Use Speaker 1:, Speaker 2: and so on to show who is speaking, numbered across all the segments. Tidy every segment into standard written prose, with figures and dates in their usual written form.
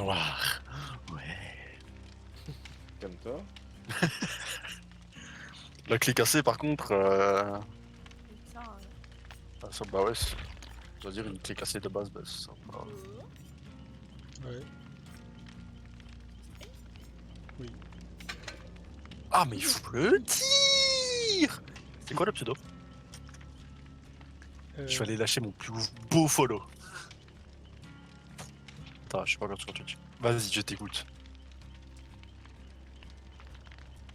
Speaker 1: noir. Ouais.
Speaker 2: Comme toi.
Speaker 1: La clé cassée, par contre,
Speaker 3: Putain,
Speaker 1: ça, bah ouais, je veux dire une clé cassée de base, bah c'est sympa.
Speaker 4: Ouais. Oui.
Speaker 1: Ah mais il faut le dire. C'est quoi le pseudo? Je vais aller lâcher mon plus beau follow. Attends, je sais pas quand tu dis. Vas-y, je t'écoute.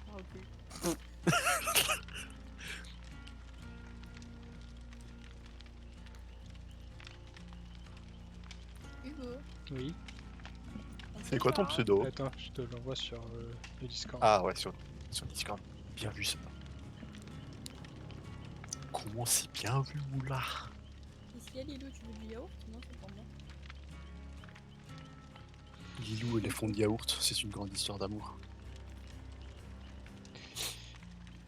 Speaker 3: ok. Hugo,
Speaker 4: Oui.
Speaker 3: on
Speaker 1: C'est
Speaker 3: fait
Speaker 1: quoi ton
Speaker 3: hein.
Speaker 1: pseudo?
Speaker 4: Attends, je te l'envoie sur le Discord.
Speaker 1: Ah ouais, sur Discord. Bien vu ça. Comment c'est bien vu, Moula?
Speaker 3: Ici, à Lilou, tu veux du yaourt? Non, c'est pour moi.
Speaker 1: Lilou et les fonds de yaourt, c'est une grande histoire d'amour.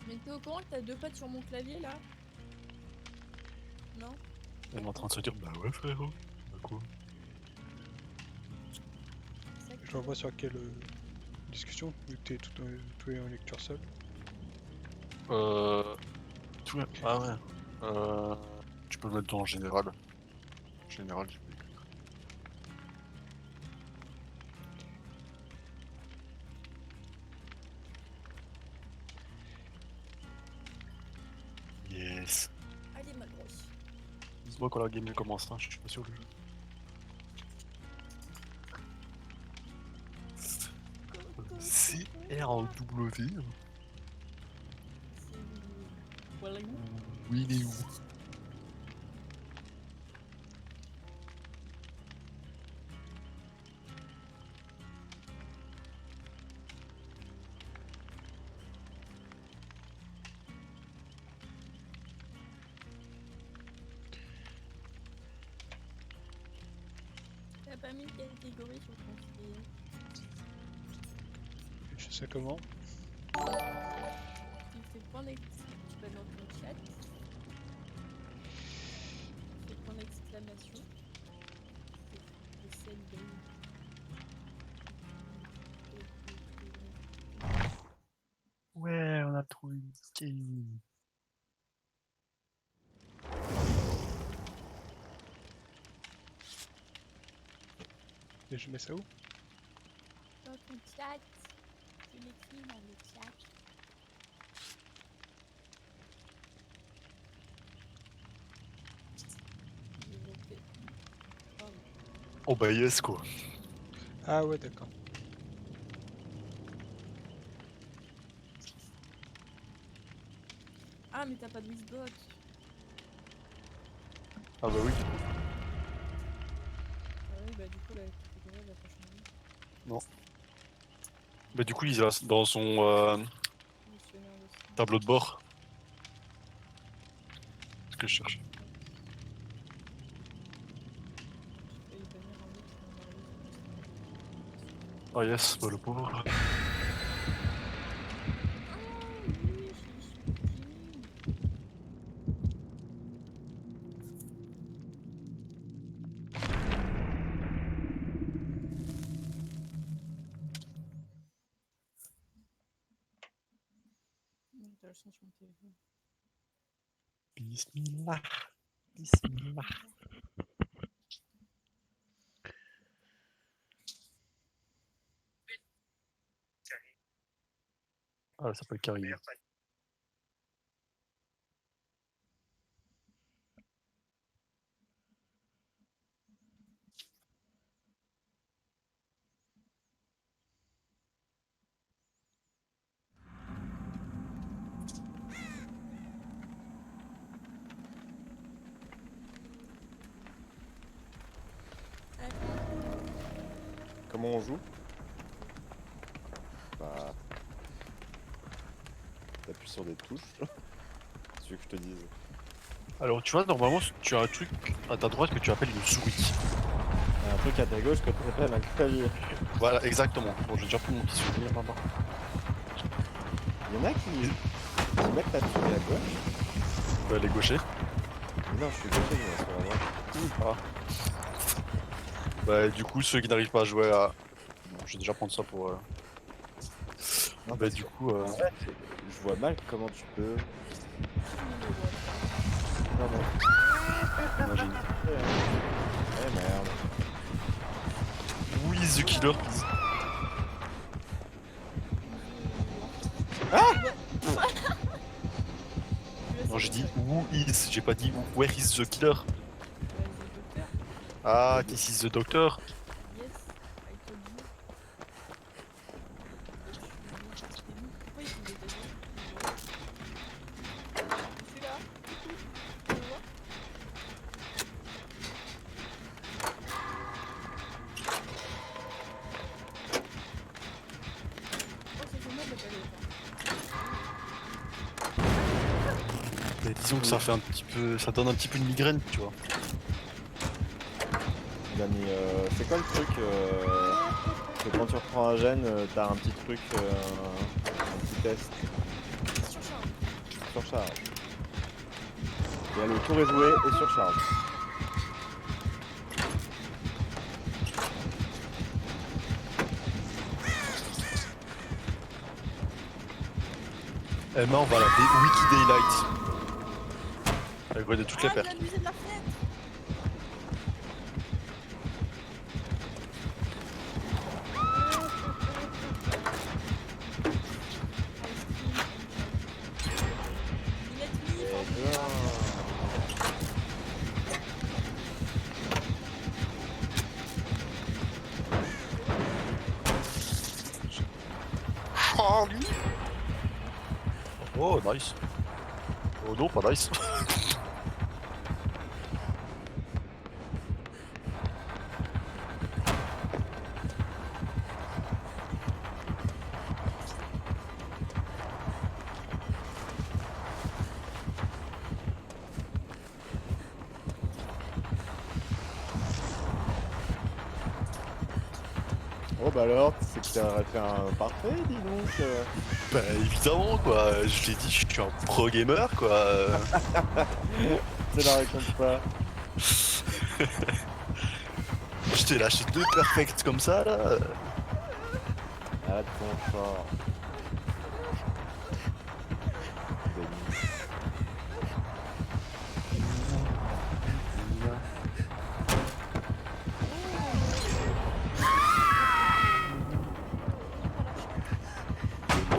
Speaker 3: Mais t'es au courant que t'as deux pattes sur mon clavier là? Non?
Speaker 1: Elle est en train de se dire, bah ouais frérot. Bah quoi?
Speaker 3: C'est ça que
Speaker 4: Je l'envoie sur quelle discussion? Vu que t'es tout est en lecture seule.
Speaker 1: Ah ouais. Tu peux le mettre en général. Général, je peux écrire. Yes.
Speaker 3: Allez, ma grosse.
Speaker 1: Dis-moi quand la game elle commence, hein, je suis pas sûr le jeu. C-R-W.
Speaker 3: Voilà.
Speaker 1: Oui, il est où?
Speaker 3: T'as pas mis de catégorie sur ton CV.
Speaker 4: Je sais comment.
Speaker 3: Tu fais point d'exclamation. Tu vas dans ton chat. Tu fais point d'exclamation. Et send game.
Speaker 1: Ouais, on a trouvé une game.
Speaker 4: Et je mets ça où?
Speaker 3: Dans ton chat. Tu l'écris dans le chat.
Speaker 1: Oh bah yes quoi.
Speaker 4: Ah ouais, d'accord.
Speaker 3: Ah, mais t'as pas de Wizbot.
Speaker 1: Ah bah oui.
Speaker 3: Ah oui, bah du coup, la catégorie elle va pas changer.
Speaker 1: Non. Bah du coup il est dans son
Speaker 3: Missionnaire aussi.
Speaker 1: tableau de bord. Ce que je cherche.
Speaker 3: Je vais bannir un mec qui m'a envoyé.
Speaker 1: Ah yes, bah le pauvre.
Speaker 3: Ah oui, je suis timide. T'as le son sur mon téléphone.
Speaker 1: Bismillah. Bismillah. Ah, elle s'appelle Karim.
Speaker 2: Comment on joue? Bah. T'appuies sur des touches. C'est ce que je te dise.
Speaker 1: Alors tu vois, normalement tu as un truc à ta droite que tu appelles une souris.
Speaker 2: Un truc à ta gauche que tu appelles un clavier.
Speaker 1: Voilà, exactement. Bon, j'ai déjà pris mon petit souvenir là-bas.
Speaker 2: Il y en a qui mettent la souris à gauche.
Speaker 1: Bah, les gauchers.
Speaker 2: Mais non, je suis gaucher moi, c'est vraiment.
Speaker 1: Ah. Bah, du coup, ceux qui n'arrivent pas à jouer Bon, je vais déjà prendre ça pour.
Speaker 2: Non,
Speaker 1: Bah,
Speaker 2: parce
Speaker 1: du
Speaker 2: que-
Speaker 1: coup.
Speaker 2: en fait, je vois mal comment tu peux. Non, non.
Speaker 1: Imagine.
Speaker 2: Eh merde.
Speaker 1: Who is the killer, please? Non, j'ai dit who is, j'ai pas dit where is the killer. Ah, this is the doctor.
Speaker 3: Yes, I told you. Pourquoi il faut des cadeaux? Je suis là. Coucou. Tu me vois? Oh, c'est génial de pas aller
Speaker 1: Mais disons que ça fait un petit peu, ça donne un petit peu une migraine, tu vois.
Speaker 2: Il a mis. C'est quoi le truc que quand tu reprends un gène, t'as un petit truc, un petit test
Speaker 3: Surcharge.
Speaker 2: surcharge. Il y a le tour est joué et surcharge.
Speaker 1: Emma, on va l'appeler Wiki Daylight. Elle connaît toutes les
Speaker 3: Ah, il
Speaker 1: pertes.
Speaker 3: a abusé de la fenêtre.
Speaker 1: Charlie. Oh, nice. Oh non, pas nice.
Speaker 2: Oh bah alors, c'est que t'aurais fait un parfait, dis donc.
Speaker 1: Bah évidemment quoi, je t'ai dit, je suis un pro gamer quoi.
Speaker 2: C'est la réponse pas.
Speaker 1: Je t'ai lâché deux perfects comme ça là.
Speaker 2: Arrête ton fort. Denis.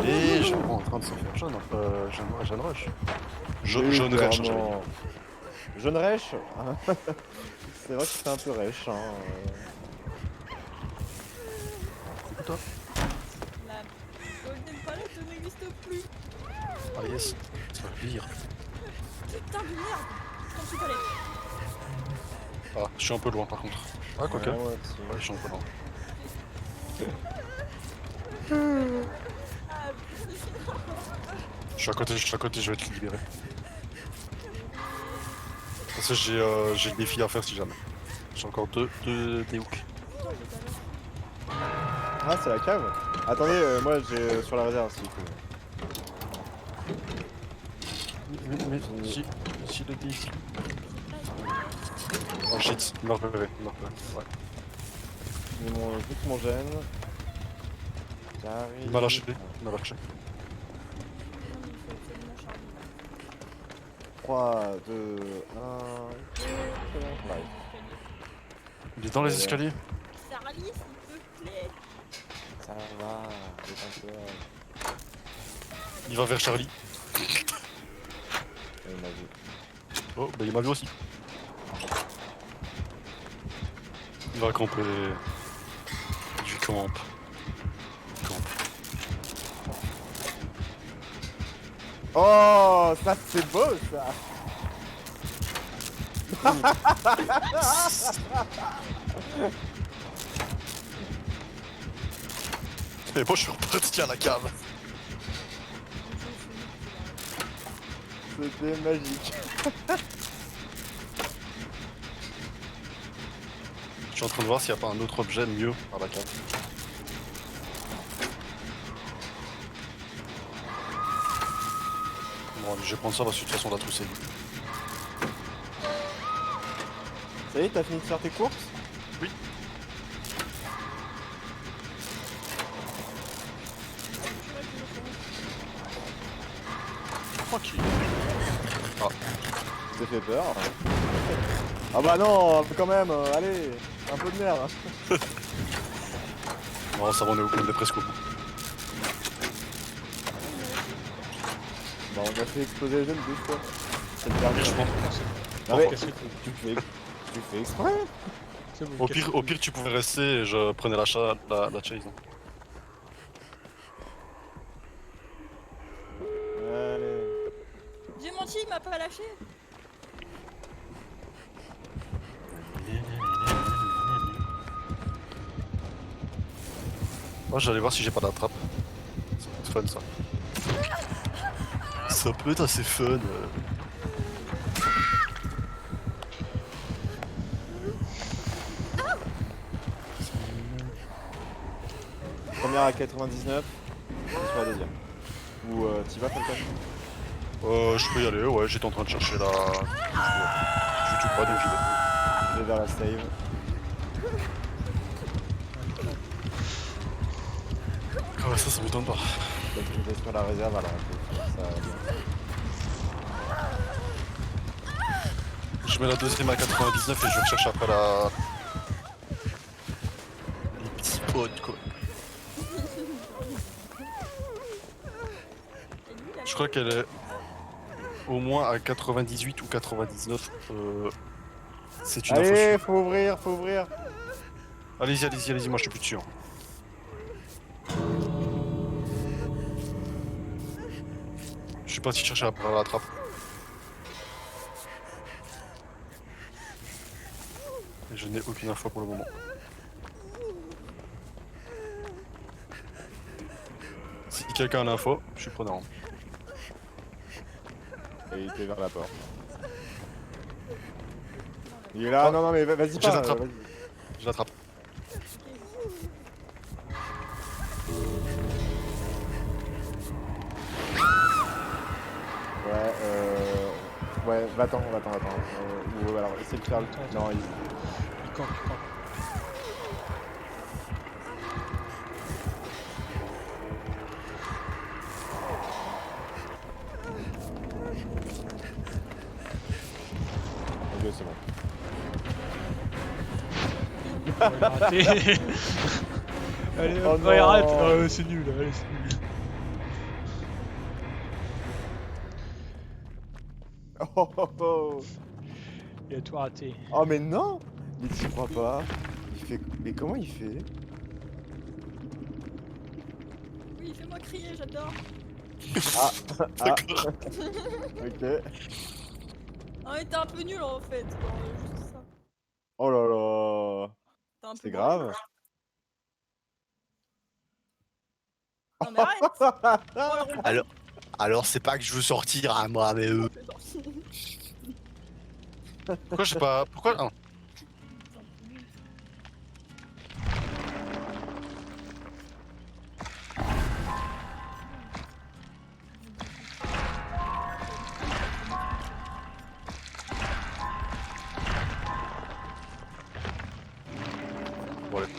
Speaker 1: Et je suis en train de se faire jaune, jaune rush.
Speaker 2: Oui,
Speaker 1: Jaune rush,
Speaker 2: clairement.
Speaker 1: j'avais dit.
Speaker 2: Jaune rêche. C'est vrai que c'est un peu rêche. Hein.
Speaker 1: C'est toi.
Speaker 3: La Golden Palette n'existe plus.
Speaker 1: Ah yes, ça fait plaisir.
Speaker 3: Putain de merde. Comme sous palette.
Speaker 1: Ah, je suis un peu loin par contre. Ah quoique.
Speaker 2: Ouais, moi aussi.
Speaker 1: Ouais, je suis un peu loin.
Speaker 3: Ah,
Speaker 1: Je suis à côté, je vais te libérer. Parce que j'ai le défi à faire si jamais. J'ai encore des hooks.
Speaker 2: Ah, c'est la cave. Attendez, moi j'ai sur la réserve s'il faut.
Speaker 1: Mais si le défi. Oh shit, il m'a repéré, ouais.
Speaker 2: J'ai juste mon gène. J'arrive.
Speaker 1: Il m'a lâché,
Speaker 2: 3, 2, 1. Live.
Speaker 1: Il est dans les escaliers.
Speaker 3: Charlie, s'il te plaît.
Speaker 2: Ça va, détends-toi.
Speaker 1: Il va vers Charlie.
Speaker 2: Il m'a vu.
Speaker 1: Oh, bah il m'a vu aussi. Il va camper du camp.
Speaker 2: Oh, ça c'est beau ça.
Speaker 1: Et moi je suis reparti à la cave.
Speaker 2: C'était magique.
Speaker 1: Je suis en train de voir s'il n'y a pas un autre objet mieux à la cave. Bon, allez, je vais prendre ça parce que de toute façon on l'a troussé.
Speaker 2: Ça y est, t'as fini de faire tes courses?
Speaker 1: Oui. tranquille.
Speaker 2: Tu t'es fait peur. Ah bah non, quand même, allez, un peu de merde.
Speaker 1: Non, ça va, on est presque au bout.
Speaker 2: Bah on a fait exploser les jeunes 12 fois. C'est le dernier.
Speaker 1: Je pense.
Speaker 2: Non mais,
Speaker 4: Cassez tout.
Speaker 2: tu fais exprès.
Speaker 4: C'est bon,
Speaker 1: Au
Speaker 4: cassez
Speaker 1: pire, au
Speaker 4: tout.
Speaker 1: pire, tu pouvais rester et je prenais la chase. Hein.
Speaker 2: Allez.
Speaker 3: J'ai menti, il m'a pas lâché.
Speaker 1: Moi, j'allais voir si j'ai pas d'attrape. Ça peut être fun, ça. Ça peut être assez fun.
Speaker 2: Première à 99, c'est sur la deuxième. Ou t'y vas Falcon?
Speaker 1: Je peux y aller, ouais, j'étais en train de chercher la. Je tue pas, donc j'y vais.
Speaker 2: Je vais vers la save.
Speaker 1: Ah ouais, ça m'étonne pas.
Speaker 2: Donc je vais sur la réserve alors on peut faire ça bien.
Speaker 1: Je mets la deuxième à 99 et je recherche après la. Les petits potes, quoi.
Speaker 3: Et lui, il a
Speaker 1: Je crois qu'elle est au moins à 98 ou 99. C'est une info.
Speaker 2: Allez, faut ouvrir, faut ouvrir.
Speaker 1: Allez-y, allez-y, allez-y, moi je suis plus dessus. Hein. Je suis parti chercher après la trappe. Et je n'ai aucune info pour le moment. Si quelqu'un a l'info, je suis preneur.
Speaker 2: Et il était vers la porte. Il est là,
Speaker 1: Oh.
Speaker 2: non, non, mais vas-y
Speaker 1: Je
Speaker 2: pas.
Speaker 1: l'attrape.
Speaker 2: Vas-y.
Speaker 1: Je l'attrape.
Speaker 2: Ouais, ouais, va-t'en. Ou alors, essaye de faire le. Non, il.
Speaker 4: Il campe, il campe.
Speaker 2: Ok, c'est bon.
Speaker 4: Oh, il a raté. Allez,
Speaker 2: Oh
Speaker 4: hop, ouais,
Speaker 2: non.
Speaker 4: arrête. Oh, c'est nul, allez, c'est nul.
Speaker 2: Oh, oh, oh.
Speaker 4: Il a tout raté.
Speaker 2: Oh, mais non. Mais t'y crois pas. Il fait. Mais comment il fait?
Speaker 3: Oui, fais-moi crier, j'adore.
Speaker 2: Ah,
Speaker 1: D'accord.
Speaker 2: ok.
Speaker 3: Ah, mais t'es un peu nul en fait. Juste ça.
Speaker 2: Oh là là.
Speaker 3: T'es un peu
Speaker 2: C'est
Speaker 3: bourré.
Speaker 2: grave.
Speaker 3: Non, mais arrête. Oh, le roleplay.
Speaker 1: Alors c'est pas que je veux sortir à moi, mais Pourquoi je sais pas. Pourquoi. Ah. Bon, allez.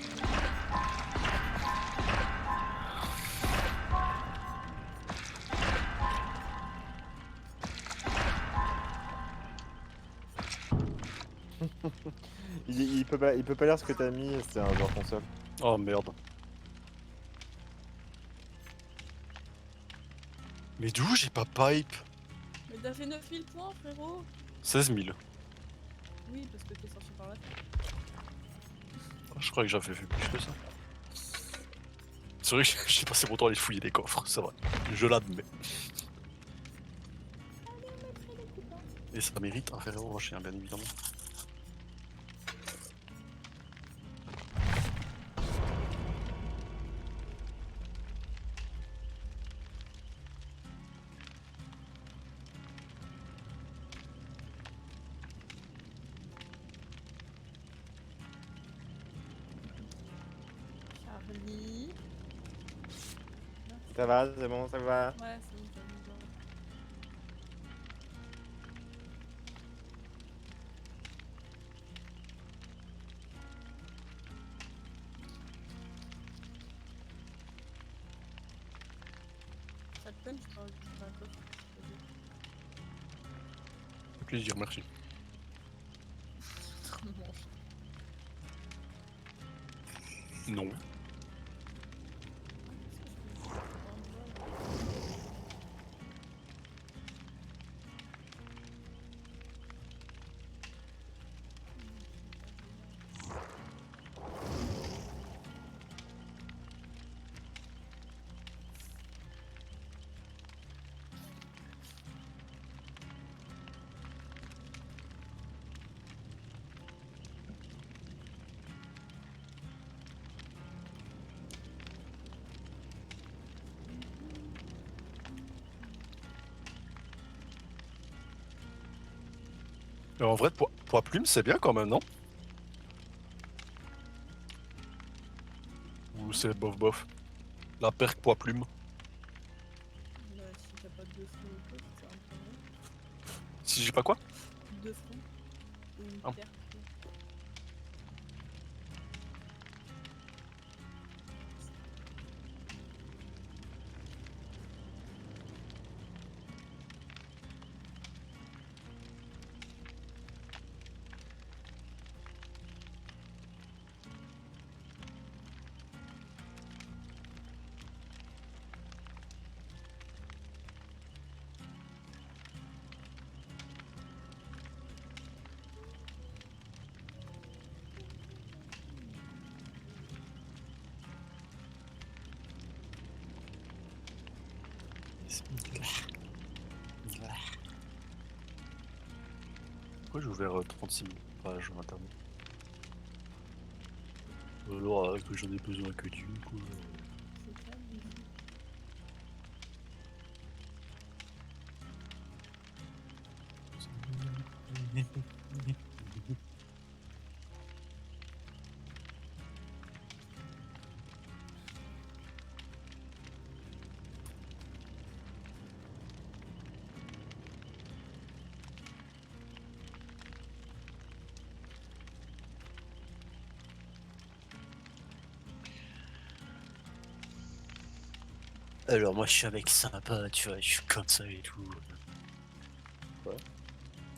Speaker 2: Il peut pas lire ce que t'as mis, c'est un joueur console.
Speaker 1: Oh merde. Mais d'où j'ai pas pipe?
Speaker 3: Mais t'as fait 9000 points, frérot.
Speaker 1: 16 000.
Speaker 3: Oui, parce que t'es sorti par là.
Speaker 1: Je croyais que j'avais fait plus que ça. C'est vrai que j'ai passé mon temps à aller fouiller les coffres, c'est vrai. Je l'admets. Et ça mérite un Ferrero Rocher, hein, bien évidemment.
Speaker 3: Charlie.
Speaker 2: Ça va, c'est bon, ça va.
Speaker 3: Ouais, c'est nickel. Ça te peine, je peux rajouter un coffre.
Speaker 1: fait plaisir, merci. Non. En vrai, poids plume, c'est bien quand même, non? Ou c'est bof bof? La perque poids plume.
Speaker 3: Bah, si t'as pas de front ou quoi, c'est un problème.
Speaker 1: Si j'ai pas quoi?
Speaker 3: De front ou une
Speaker 1: Ah.
Speaker 3: paire.
Speaker 1: Pourquoi j'ai ouvert 36 000 pages internet? Alors que j'en ai besoin que d'une, quoi.
Speaker 3: C'est calme ici.
Speaker 1: Alors moi je suis un mec sympa, tu vois, je suis comme ça et tout.
Speaker 2: Quoi?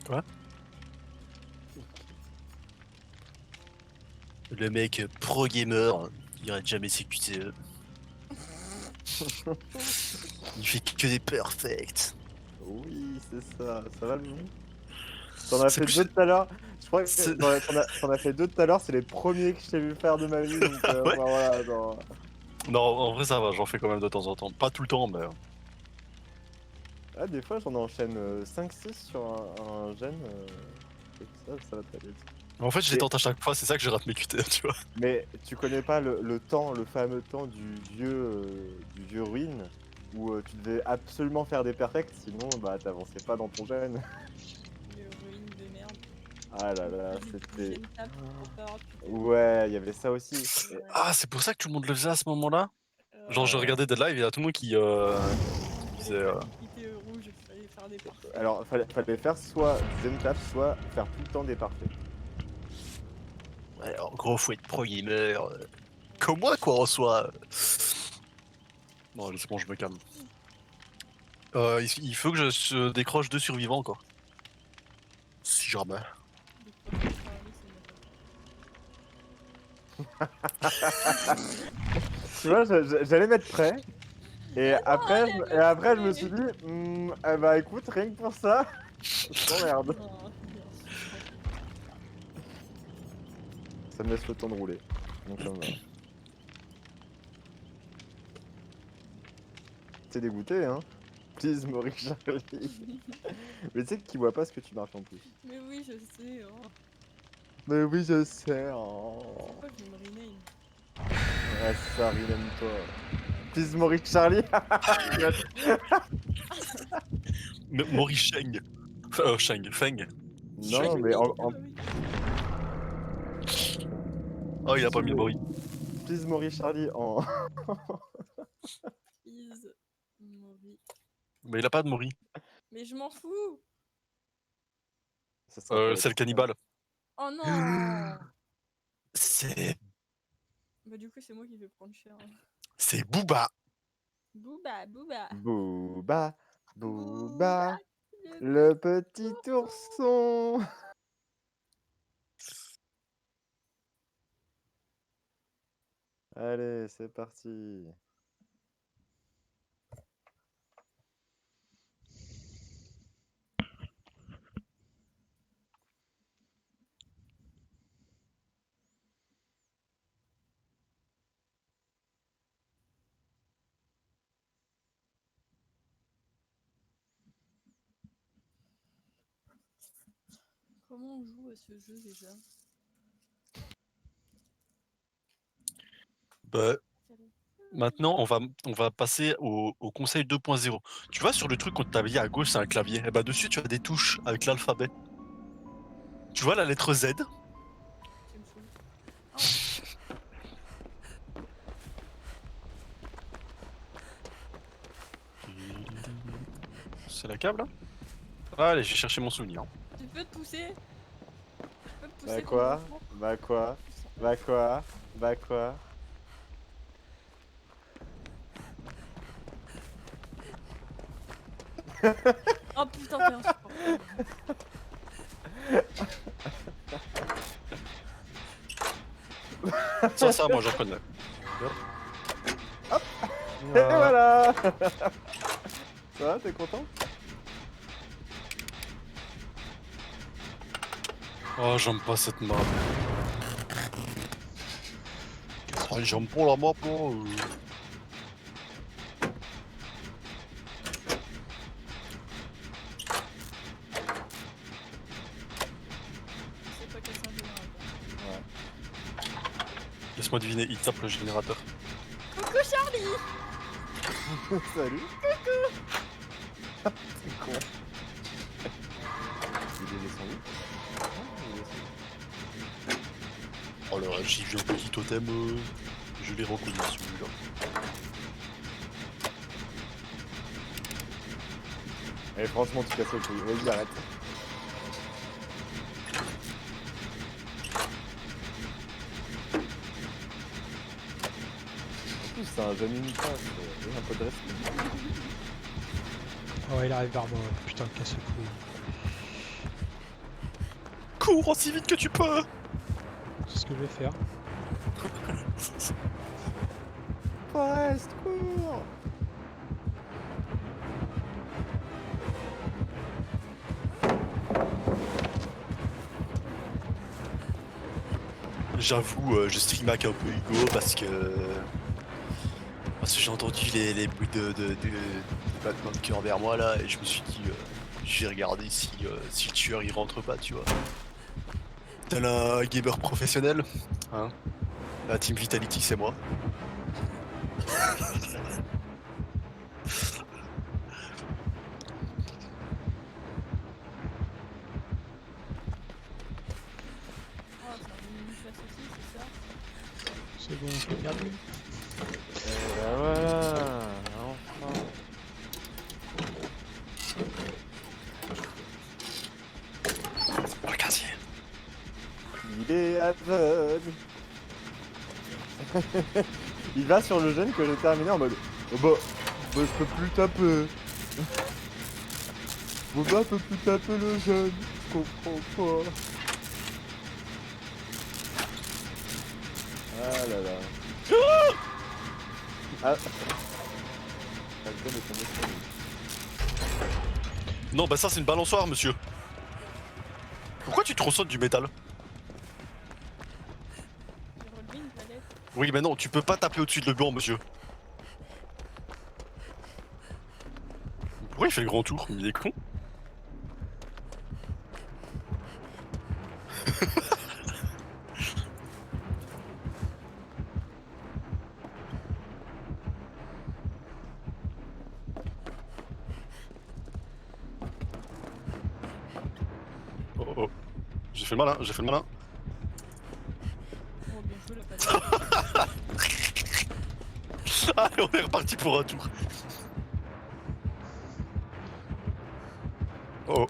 Speaker 1: Quoi? Le mec pro gamer, il arrête jamais ses QTE. Il fait que des perfects.
Speaker 2: Oui, c'est ça. Ça va le nom? T'en as
Speaker 1: C'est
Speaker 2: fait
Speaker 1: plus-
Speaker 2: deux tout à l'heure. Je crois que
Speaker 1: c'est-
Speaker 2: t'en as fait deux tout à l'heure. C'est les premiers que je t'ai vu faire de ma vie. Donc
Speaker 1: Ouais.
Speaker 2: bah, voilà. Genre...
Speaker 1: Non, en vrai ça va, j'en fais quand même de temps en temps. Pas tout le temps, mais...
Speaker 2: Ah, des fois, j'en enchaîne 5-6 sur un gène. Et ça va très vite.
Speaker 1: En fait je les
Speaker 2: Et-
Speaker 1: tente à chaque fois, c'est ça que je rate mes QTE, tu vois.
Speaker 2: Mais tu connais pas le temps, le fameux temps du vieux ruine où tu devais absolument faire des perfects, sinon bah t'avançais pas dans ton gène.
Speaker 3: Le ruine de merde.
Speaker 2: Ah là là,
Speaker 3: J'ai
Speaker 2: c'était.
Speaker 3: une tape pour pas avoir de putain.
Speaker 2: Ouais, il y avait ça aussi. Et-
Speaker 1: Ah, c'est pour ça que tout le monde le faisait à ce moment-là? Genre je
Speaker 2: Ouais.
Speaker 1: regardais des lives et il y a tout le monde qui disait...
Speaker 3: Il était rouge, il fallait faire des parfaits.
Speaker 2: Alors, fallait faire soit du zen tap, soit faire tout le temps des parfaits.
Speaker 1: Ouais, en gros faut être pro gamer. Comme moi quoi en soi. Non, c'est bon, je me calme. Il faut que je se décroche 2 survivants encore. Si jamais.
Speaker 3: Des fois, c'est
Speaker 2: Tu vois, j'allais mettre prêt. Et après,
Speaker 3: allez,
Speaker 2: et après, je me suis dit, eh bah écoute, rien que pour ça, je t'emmerde.
Speaker 3: non,
Speaker 2: Ça me laisse le temps de rouler. Donc ça me va. T'es dégoûté, hein? Please, Maurice Charlie. Mais tu sais qu'il voit pas ce que tu marches en plus.
Speaker 3: mais oui, je sais. Oh.
Speaker 2: Mais oui, je sais. Oh.
Speaker 3: Pourquoi je me rename?
Speaker 2: Ouais, c'est ça, rename-toi. Please, Maurice Charlie.
Speaker 1: Maurice Sheng. Sheng, Feng.
Speaker 2: Non, mais en
Speaker 1: Oh, il a pas mis le bruit.
Speaker 2: Please, Maurice Charlie en.
Speaker 3: Please, Maury.
Speaker 1: Mais il a pas de Mori.
Speaker 3: Mais je m'en fous.
Speaker 2: Ça sent pas
Speaker 1: C'est le
Speaker 2: être-
Speaker 1: cannibale.
Speaker 3: Oh non.
Speaker 1: C'est.
Speaker 3: Bah du coup, c'est moi qui vais prendre cher.
Speaker 1: C'est Booba.
Speaker 3: Booba, Booba.
Speaker 2: Booba, Booba, Le petit ourson. Allez, c'est parti.
Speaker 3: Comment on joue à ce jeu déjà?
Speaker 1: Bah, maintenant, on va passer au conseil 2.0. Tu vois, sur le truc qu'on t'avait dit à gauche, c'est un clavier. Et bah, dessus, tu as des touches avec l'alphabet. Tu vois la lettre Z?
Speaker 3: Tu me saoules. Ah,
Speaker 1: C'est la câble, là? Allez, j'ai cherché mon souvenir.
Speaker 3: tu peux te pousser? Tu peux me pousser
Speaker 2: Bah
Speaker 3: comme
Speaker 2: quoi?
Speaker 3: enfant?
Speaker 2: Bah quoi? Bah quoi? Bah quoi?
Speaker 3: Oh putain, t'es insupportable.
Speaker 1: Ça, moi, j'en connais.
Speaker 2: Et voilà. Ça va, t'es content?
Speaker 1: Oh, j'aime pas cette map. Oh, j'aime pas la map, là.
Speaker 3: C'est pas casser un générateur.
Speaker 2: Ouais.
Speaker 1: Laisse-moi deviner, il tape le générateur.
Speaker 3: Coucou Charlie!
Speaker 2: Salut. C'est con. Il est descendu. Ah, il est descendu.
Speaker 1: Oh là, j'ai vu un petit totem. Je l'ai reconnu, celui-là.
Speaker 2: Allez, franchement, tu casses le couille. Vas-y, arrête. En plus, c'est un jeune unitas. Un peu de respect.
Speaker 4: Oh, il arrive vers moi. Putain, casse le couille.
Speaker 1: Cours aussi vite que tu peux!
Speaker 4: C'est ce que je vais faire.
Speaker 2: Forest, cours!
Speaker 1: J'avoue, je stream avec un peu Hugo parce que j'ai entendu les bruits de battement de cœur vers moi là et je me suis dit je vais regarder si le tueur il rentre pas, tu vois. Tel un gamer professionnel, hein. La team Vitality c'est moi.
Speaker 3: Oh, c'est un mini face aussi, c'est ça?
Speaker 4: C'est bon, je l'ai perdu.
Speaker 2: Et ben voilà, enfin.
Speaker 1: Oh, le casier.
Speaker 2: Il est aveugle. Il va sur le jeune que j'ai terminé en mode oh bah je peux plus taper. Boba peut plus taper le jeune. Je comprends pas. Ah là là. Ah. Alcool est tombé sur lui.
Speaker 1: Non bah ça c'est une balançoire monsieur. Pourquoi tu te ressautes du métal?
Speaker 3: J'ai relevé une palette.
Speaker 1: Oui mais non, tu peux pas taper au-dessus de le banc monsieur. Pourquoi il fait le grand tour? Il est con. Oh oh. J'ai fait le malin, j'ai fait le malin.
Speaker 3: Oh, bien joué la palette.
Speaker 1: Allez, on est reparti pour un tour. Oh.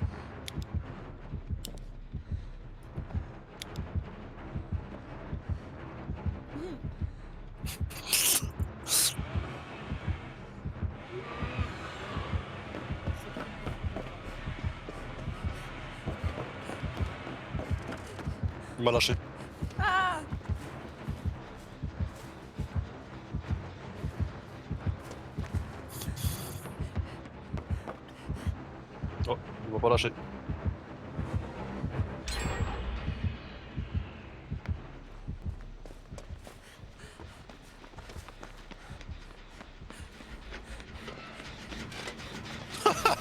Speaker 1: m'a lâché.
Speaker 3: Ah.
Speaker 1: Oh, il m'a pas lâché.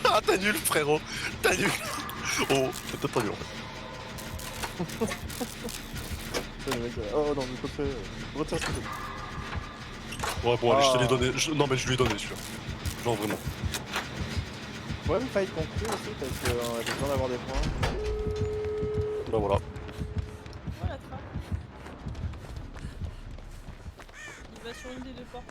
Speaker 1: Ah, t'as nul, frérot. T'as nul. Oh, c'est peut-être pas nul en fait.
Speaker 2: Le mec, oh non, mais côté. Retire ce truc.
Speaker 1: Ouais, bon, allez, je te l'ai
Speaker 2: Ah.
Speaker 1: donné. Non, mais je lui ai donné celui-là. Genre vraiment.
Speaker 2: Ouais, mais fight conclu aussi parce que j'ai besoin d'avoir des points.
Speaker 1: Bah voilà.
Speaker 3: Oh la trappe. Il va sur une des deux portes.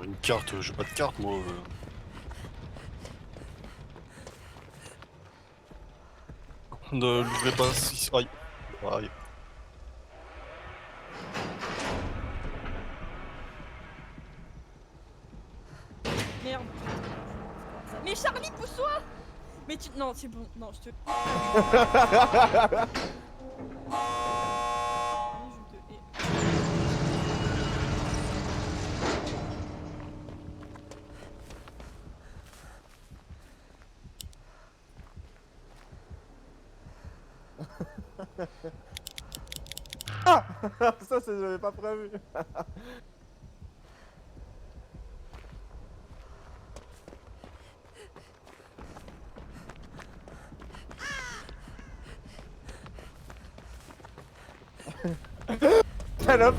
Speaker 1: Une carte, j'ai pas de carte moi. Ne l'ouvrez pas si. Aïe. Aïe.
Speaker 3: Merde. Mais Charlie, pousse-toi. Mais tu... Non, c'est bon. Non, je te... Mais je te hais.
Speaker 2: Ça, c'est j'avais pas prévu. Salope.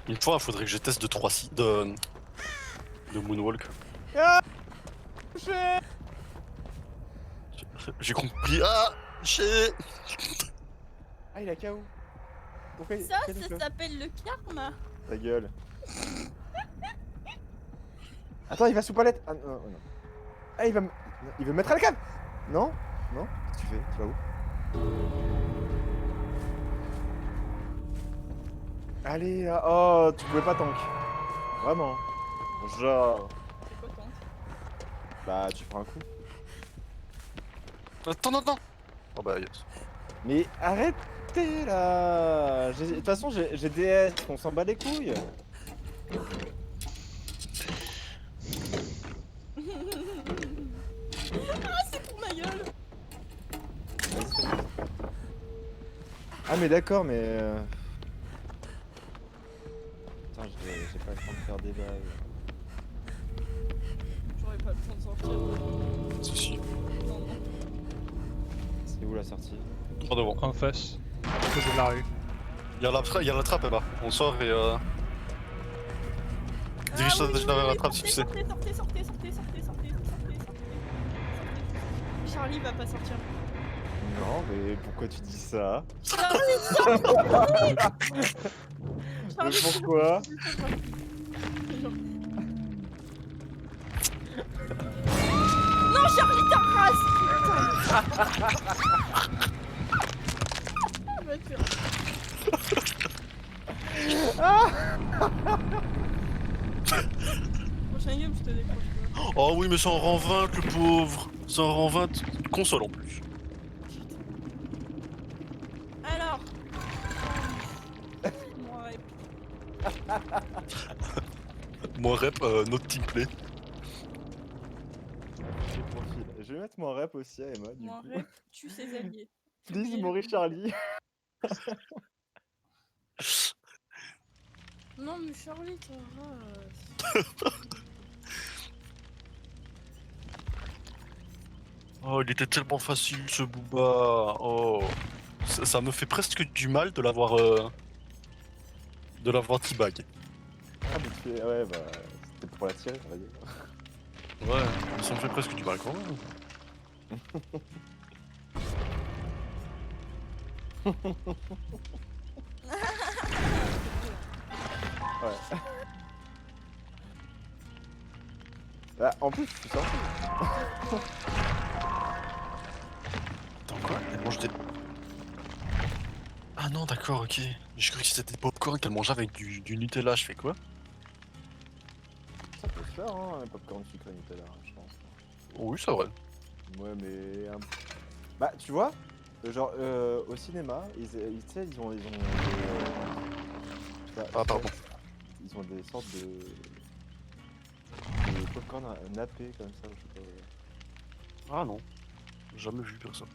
Speaker 1: Une fois, il faudrait que je teste de 3 de Moonwalk.
Speaker 2: Ah, touché.
Speaker 1: J'ai compris. Ah, shit.
Speaker 2: Ah, il a KO. Pourquoi
Speaker 3: Ça,
Speaker 2: quel
Speaker 3: ça
Speaker 2: KO?
Speaker 3: s'appelle le karma.
Speaker 2: Ta gueule. Attends, il va sous palette. Ah non, non. Ah, il veut me mettre à la cave. Non. Non. Qu'est-ce que tu fais? Tu vas où? Allez, là. Oh, tu pouvais pas tank. Vraiment. Genre.
Speaker 3: C'est quoi ton...
Speaker 2: Bah, tu prends un coup.
Speaker 1: Attends, attends. Oh bah yes.
Speaker 2: Mais arrêtez là. De toute façon, j'ai DS, on s'en bat les couilles.
Speaker 3: Ah, c'est pour ma gueule.
Speaker 2: Ah, mais d'accord, mais. Putain, j'ai pas le temps de faire des bails.
Speaker 3: J'aurais pas le temps de sortir.
Speaker 1: Si, si.
Speaker 3: Non, non.
Speaker 2: C'est où la sortie?
Speaker 1: 3 devant.
Speaker 4: En face. Côté de la rue.
Speaker 1: Il y a la trappe là-bas. On sort et dirige-toi
Speaker 3: Ah oui,
Speaker 1: vers la
Speaker 3: oui,
Speaker 1: trappe si tu sais.
Speaker 3: sortez. Charlie va pas sortir.
Speaker 2: Non, mais pourquoi tu dis ça?
Speaker 3: Charlie,
Speaker 2: Mais pourquoi?
Speaker 3: Non, Charlie, ta race. Putain. Va te faire. Prochain game, je te décroche.
Speaker 1: Oh oui, mais c'est en rang 20, le pauvre. C'est en rang 20, console en plus.
Speaker 3: Alors. Moi, rep.
Speaker 1: Moi rep, notre teamplay.
Speaker 2: Je vais mettre mon rep aussi à Emma, du
Speaker 3: Moi,
Speaker 2: coup.
Speaker 3: rep tue ses alliés.
Speaker 2: Please, Maurice Charlie.
Speaker 3: Non, mais Charlie, ta race.
Speaker 1: Oh, il était tellement facile ce Booba. Oh, ça me fait presque du mal de l'avoir teabag.
Speaker 2: Ah, mais tu fais. Ouais, bah. C'était pour la tirer, on va dire.
Speaker 1: Ouais, ça me fait presque du mal quand même.
Speaker 2: Ouais. Bah, en plus, tu sors.
Speaker 1: Attends, quoi? Elle mange des... Ah non, d'accord, ok. J'ai cru que c'était des popcorn qu'elle mangeait avec du Nutella, je fais quoi?
Speaker 2: Ça peut se faire, hein, un popcorn sucré Nutella, je pense.
Speaker 1: Oui, c'est vrai.
Speaker 2: Ouais, mais. Bah, tu vois, genre, au cinéma, tu sais, ils ont des,
Speaker 1: Ah, pardon.
Speaker 2: ils ont des sortes de popcorn nappés comme ça, je sais pas.
Speaker 1: Ah non, jamais vu personne.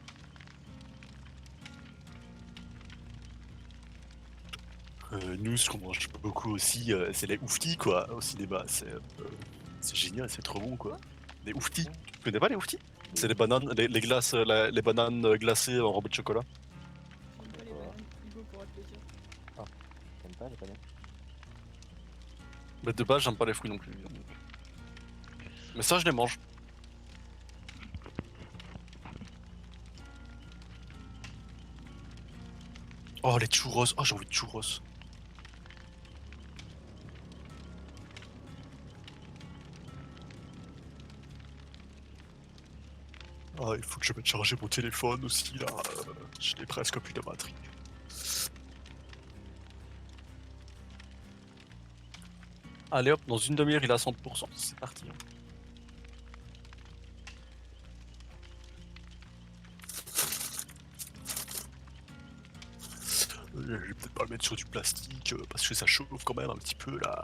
Speaker 1: Nous, ce qu'on mange beaucoup aussi, c'est les ouftis, quoi, au cinéma. C'est génial, c'est trop bon, quoi. Les ouftis. Tu connais pas les ouftis? C'est les bananes, les glaces, les bananes glacées en robe de chocolat.
Speaker 3: J'aime pas les bananes frigo pour être plaisir.
Speaker 2: T'aimes pas les bananes?
Speaker 1: Mais de base, j'aime pas les fruits non plus. Mais ça, je les mange. Oh, les churros. Oh, j'ai envie de churros. Ah, il faut que je mette charger mon téléphone aussi, là. Je l'ai presque plus de batterie. Allez hop, dans une demi-heure, il est à 100%. C'est parti. Hein. Je vais peut-être pas le mettre sur du plastique, parce que ça chauffe quand même un petit peu, là.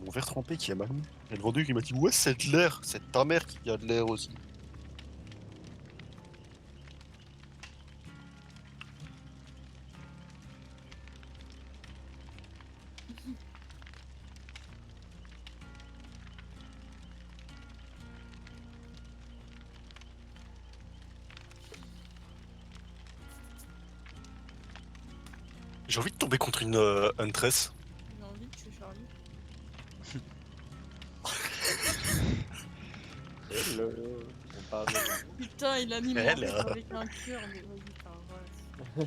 Speaker 1: Mon verre trempé qui a mal mis. Il y a le vendu qui m'a dit ouais c'est de l'air, c'est ta mère qui a de l'air aussi. J'ai envie de tomber contre une Huntress.
Speaker 3: J'ai envie de tuer Charlie.
Speaker 2: Hello, on parle de...
Speaker 3: Putain, il a mis mon
Speaker 1: Elle,
Speaker 3: rêve avec un cœur, mais vas-y, t'arrêtes. Il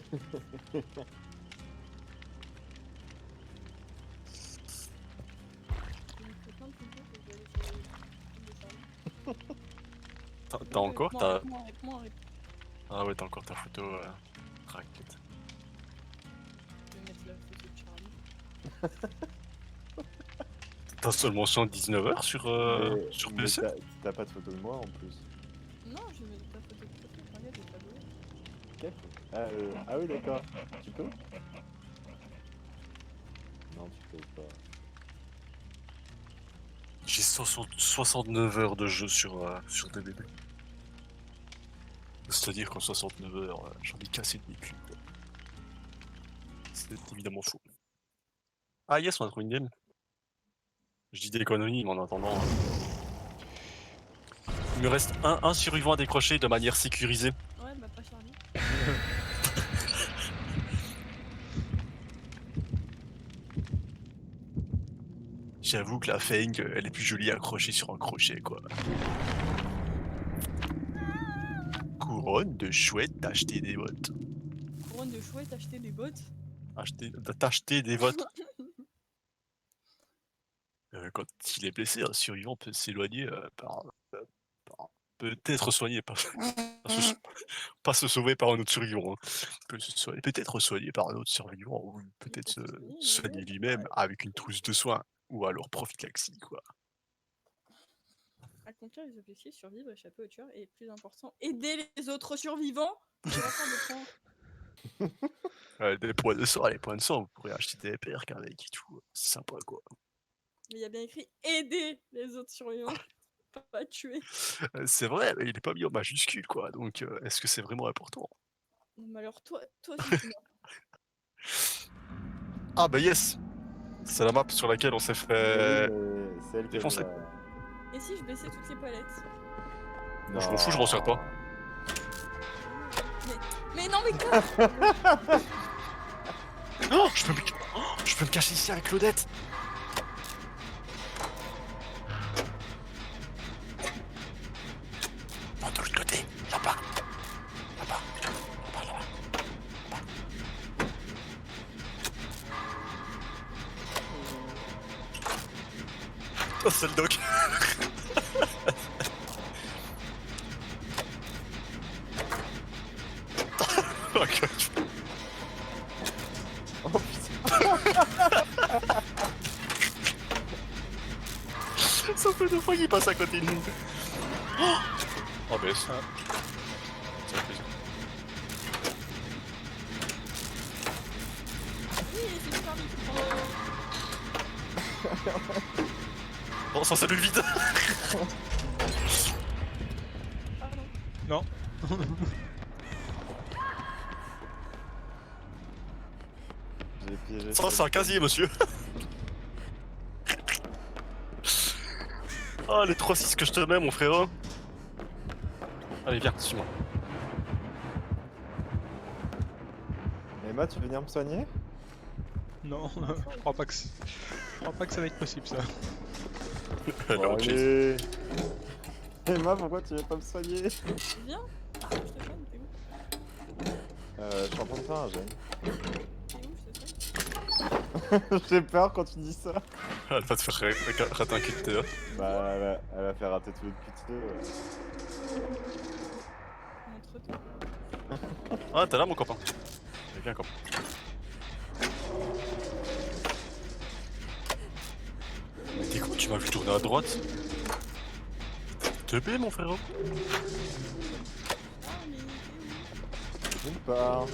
Speaker 3: me fait plein de photos que je vais aller sur le de Charlie.
Speaker 1: T'as encore
Speaker 3: Réponds,
Speaker 1: ta...
Speaker 3: réponds, réponds, réponds.
Speaker 1: Ah ouais t'as encore ta photo raquette.
Speaker 3: Je vais mettre la photo de Charlie.
Speaker 1: T'as seulement 119 heures sur
Speaker 2: mais
Speaker 1: PC?
Speaker 2: t'as pas de photo de moi en plus.
Speaker 3: Non, je vais mettre ta photo de côté. Regarde, j'ai pas volé.
Speaker 2: Ok. Ah oui, d'accord. Tu peux? Non, tu peux pas.
Speaker 1: J'ai 69 heures de jeu sur DBD. C'est-à-dire qu'en 69 heures, j'en ai cassé de mes culs. Quoi. C'est évidemment faux. Ah yes, on a trouvé une game. Je dis des conneries, mais en attendant... Il me reste un survivant à décrocher de manière sécurisée.
Speaker 3: Ouais, bah pas Charlie.
Speaker 1: J'avoue que la Feng, elle est plus jolie à accrocher sur un crochet, quoi. Couronne de chouette, t'acheter des bottes.
Speaker 3: Couronne de chouette, acheter des bottes.
Speaker 1: T'acheter des bottes. Quand il est blessé, un survivant peut s'éloigner peut-être soigné, pas se, pas se sauver par un autre survivant. Hein. Peut-être soigné par un autre survivant, ou peut-être se soigner lui-même avec une trousse de soins, ou alors prophylaxie, quoi.
Speaker 3: Accomplir les objectifs, survivre, échapper au tueur, et plus important, aider les autres survivants. On va faire des points.
Speaker 1: Des points de sang, les points de sang, vous pourrez acheter des perks avec et tout. C'est sympa quoi.
Speaker 3: Mais il y a bien écrit aider les autres survivants, pas tuer.
Speaker 1: C'est vrai, mais il est pas mis en majuscule quoi. Donc est-ce que c'est vraiment important?
Speaker 3: Mais alors toi aussi tu meurs.
Speaker 1: Ah bah yes! C'est la map sur laquelle on s'est
Speaker 2: Oui,
Speaker 1: fait.
Speaker 2: mais c'est elle qui a
Speaker 1: défoncer.
Speaker 3: Et si je baissais toutes les palettes?
Speaker 1: Moi, je m'en fous, je reçois pas.
Speaker 3: Mais non mais quoi?
Speaker 1: Oh, je peux me cacher ici avec Claudette! Non, de l'autre côté, là-bas. Là-bas. Là-bas, là-bas. Là-bas. Oh, c'est le doc. Ok.
Speaker 2: Oh putain.
Speaker 1: Ça fait 2 fois qu'il passe à côté de nous. Oh bah ça. Ça fait plaisir.
Speaker 3: Oui, c'est super vite.
Speaker 1: Bon, ça salue le vide.
Speaker 3: Pardon.
Speaker 4: Non.
Speaker 2: J'ai piégé.
Speaker 1: Ça, c'est un casier, monsieur. Oh, les 3-6 que je te mets, mon frérot. Allez, viens, suis-moi.
Speaker 2: Emma, tu veux venir me soigner?
Speaker 4: Non, je crois pas que ça va être possible ça.
Speaker 1: Elle est en crise.
Speaker 2: Allez. Emma, pourquoi tu veux pas me soigner?
Speaker 3: Viens. Je te soigne, t'es où?
Speaker 2: Je suis en train de faire un gène.
Speaker 3: T'es où, je te soigne?
Speaker 2: J'ai peur quand tu dis ça.
Speaker 1: Elle va te faire rater un kit TE.
Speaker 2: Bah, elle va faire rater tous les putains.
Speaker 3: Montre-toi.
Speaker 1: Ah, t'es là, mon copain. Allez, viens, copain. Mais t'es con, tu m'as vu tourner à droite. T'es teubé, mon frérot.
Speaker 3: Ah mais t'es où?
Speaker 2: D'une part.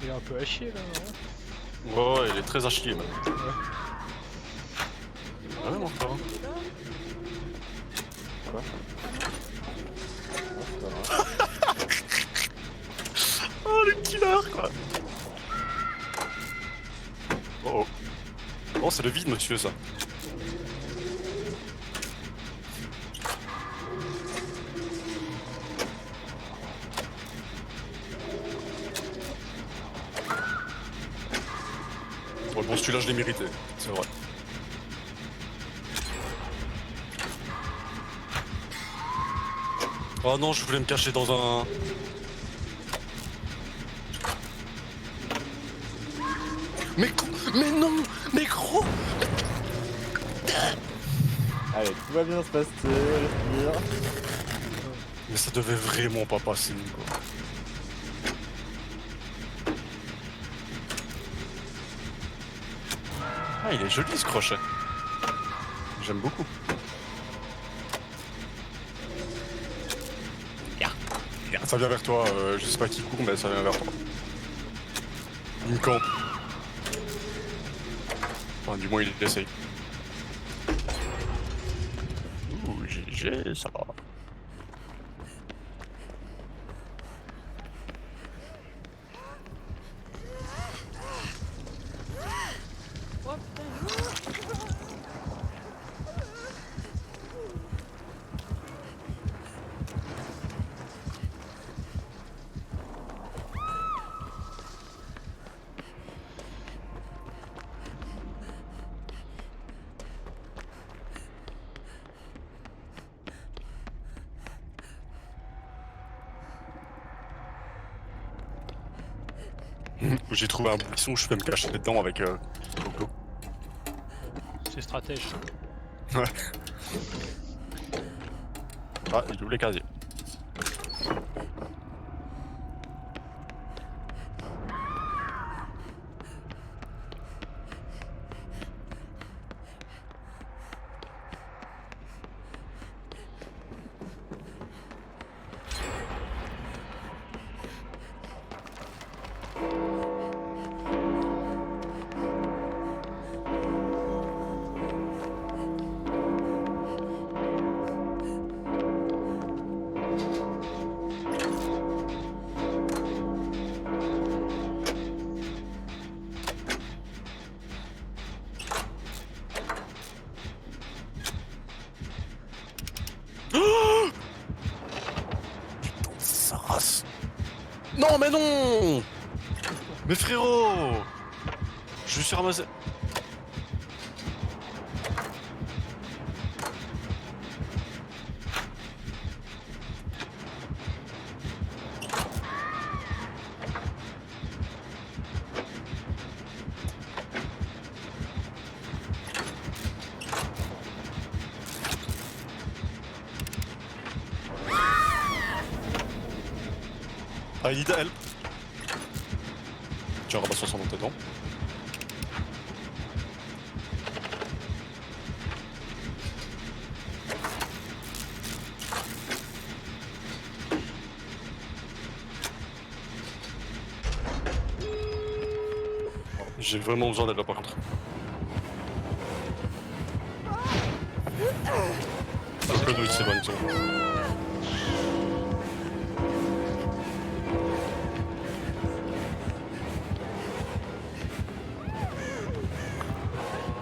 Speaker 4: Il est un peu à chier là, non?
Speaker 1: Ouais, il est très à chier, man. Ah ouais, mon frérot.
Speaker 3: Il est là.
Speaker 2: Quoi? Ah, c'est pas grave.
Speaker 1: Oh, le killer, quoi. Oh oh. Oh, c'est le vide, monsieur, ça. Ouais, bon, celui-là, je l'ai mérité, c'est vrai. Oh non, je voulais me cacher dans un... Mais non! Mais gros!
Speaker 2: Allez, tout va bien se passer, respire.
Speaker 1: Mais ça devait vraiment pas passer, quoi. Ah, il est joli, ce crochet. J'aime beaucoup. Ça vient vers toi, je sais pas qui court, mais ça vient vers toi. Il me campe. Enfin, du moins, il essaye. Ouh, GG, ça va.
Speaker 3: Oh putain.
Speaker 1: J'ai trouvé un buisson, je peux me cacher dedans avec Coco.
Speaker 4: C'est stratège.
Speaker 1: Ouais. Ah, il ouvre les casiers. passe. Non, mais non. Mais frérot, je me suis ramassé. I need help. Tu ramasses son dans tes dents. J'ai vraiment besoin d'aide là par contre. Le Clodo il s'éloigne, c'est bon.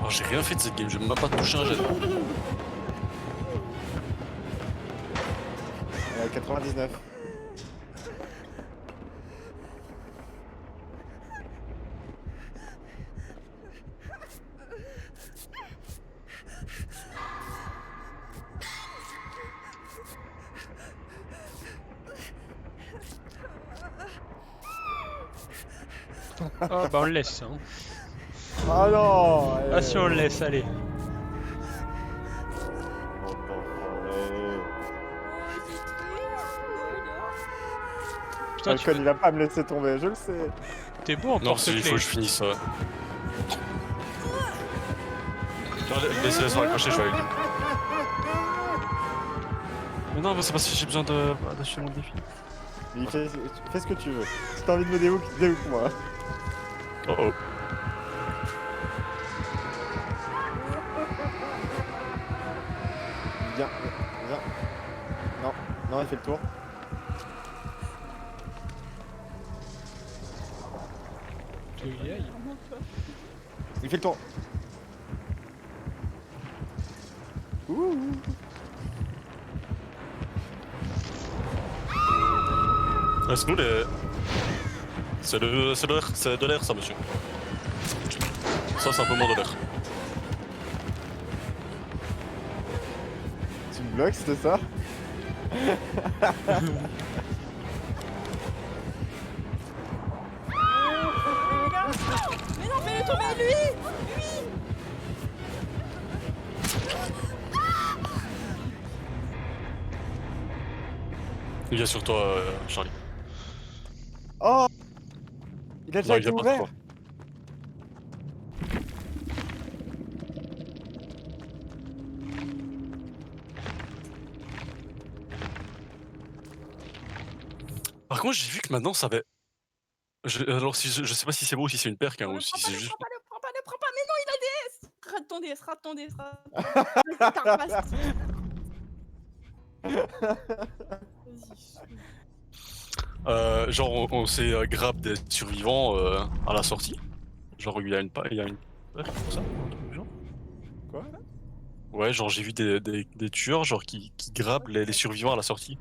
Speaker 1: Oh, j'ai rien fait de cette game, je vais même pas touché un jet.
Speaker 2: 99.
Speaker 4: Ah bah on le laisse. Hein.
Speaker 2: Ah non
Speaker 4: Ah si on le laisse, allez.
Speaker 2: Bon,
Speaker 3: Oh, c'est triste, là.
Speaker 4: Putain,
Speaker 2: le con, il va pas me laisser tomber, je le sais.
Speaker 4: t'es beau en
Speaker 1: Non, il faut
Speaker 4: porte-clés.
Speaker 1: que je finisse ça. Laissez-les se raccrocher, je vais aller. Mais non, c'est parce que j'ai besoin d'acheter mon défi.
Speaker 2: Mais fais ce que tu veux. Si t'as envie de me déhook, déhook-moi.
Speaker 1: Oh oh.
Speaker 2: Viens, viens. Non, non, il fait le tour.
Speaker 4: Tu veux y aller?
Speaker 3: Vraiment pas.
Speaker 2: Il fait le tour. Ouh.
Speaker 1: Laisse-nous les. C'est de l'air ça, monsieur. Ça, c'est un peu moins de l'air.
Speaker 2: Tu me bloques, c'était ça?
Speaker 3: Mais non, fais-le tomber, lui. Lui.
Speaker 1: Il vient sur toi, Charlie.
Speaker 2: Oh! Il a
Speaker 1: Non,
Speaker 2: déjà
Speaker 1: il
Speaker 2: été
Speaker 1: vient pas
Speaker 2: ouvert!
Speaker 1: sur toi. Par contre, j'ai vu que maintenant ça avait. Alors, si je sais pas si c'est beau ou si c'est une perque, hein,
Speaker 3: Non,
Speaker 1: ou
Speaker 3: le
Speaker 1: si
Speaker 3: prends pas,
Speaker 1: c'est
Speaker 3: le
Speaker 1: juste.
Speaker 3: prends pas, le prends pas, le prends pas. Mais non, il a DS. Rate ton DS, rate ton DS, rate ton DS. Vas-y, Carapace. Vas-y.
Speaker 1: Genre, on s'est grab des survivants à la sortie. Genre, il y a une perque pour ça, un truc du genre.
Speaker 2: Quoi?
Speaker 1: Ouais, genre, j'ai vu des tueurs genre, qui grabent les survivants à la sortie.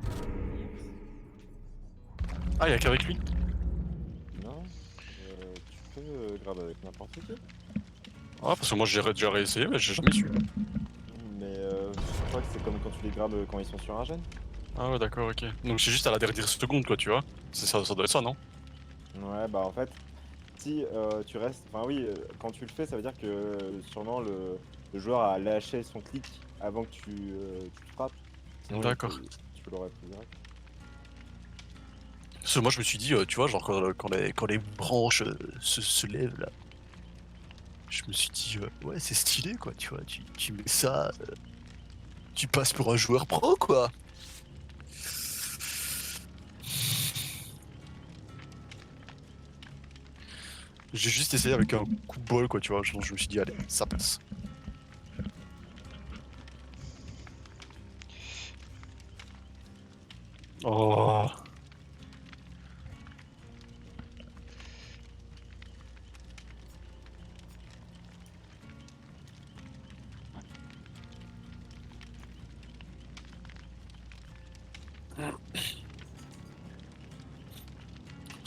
Speaker 1: Ah, il y a qu'avec lui.
Speaker 2: Non, tu peux grab avec n'importe qui.
Speaker 1: Ah, parce que moi j'ai déjà réessayé, mais j'ai jamais su.
Speaker 2: Mais je crois que c'est comme quand tu les grabes quand ils sont sur un gène.
Speaker 1: Ah ouais, d'accord, ok. Donc c'est juste à la dernière seconde, quoi, tu vois. Ça doit être ça, non?
Speaker 2: Ouais, bah en fait, si tu restes. Enfin, oui, quand tu le fais, ça veut dire que sûrement le joueur a lâché son clic avant que tu te frappes. Sinon,
Speaker 1: D'accord.
Speaker 2: tu l'aurais pris direct.
Speaker 1: Parce que moi je me suis dit, tu vois, genre quand les branches se lèvent là, je me suis dit, ouais, c'est stylé, quoi, tu vois. Tu mets ça, tu passes pour un joueur pro, quoi. J'ai juste essayé avec un coup de bol, quoi, tu vois. Je me suis dit, allez, ça passe. Oh.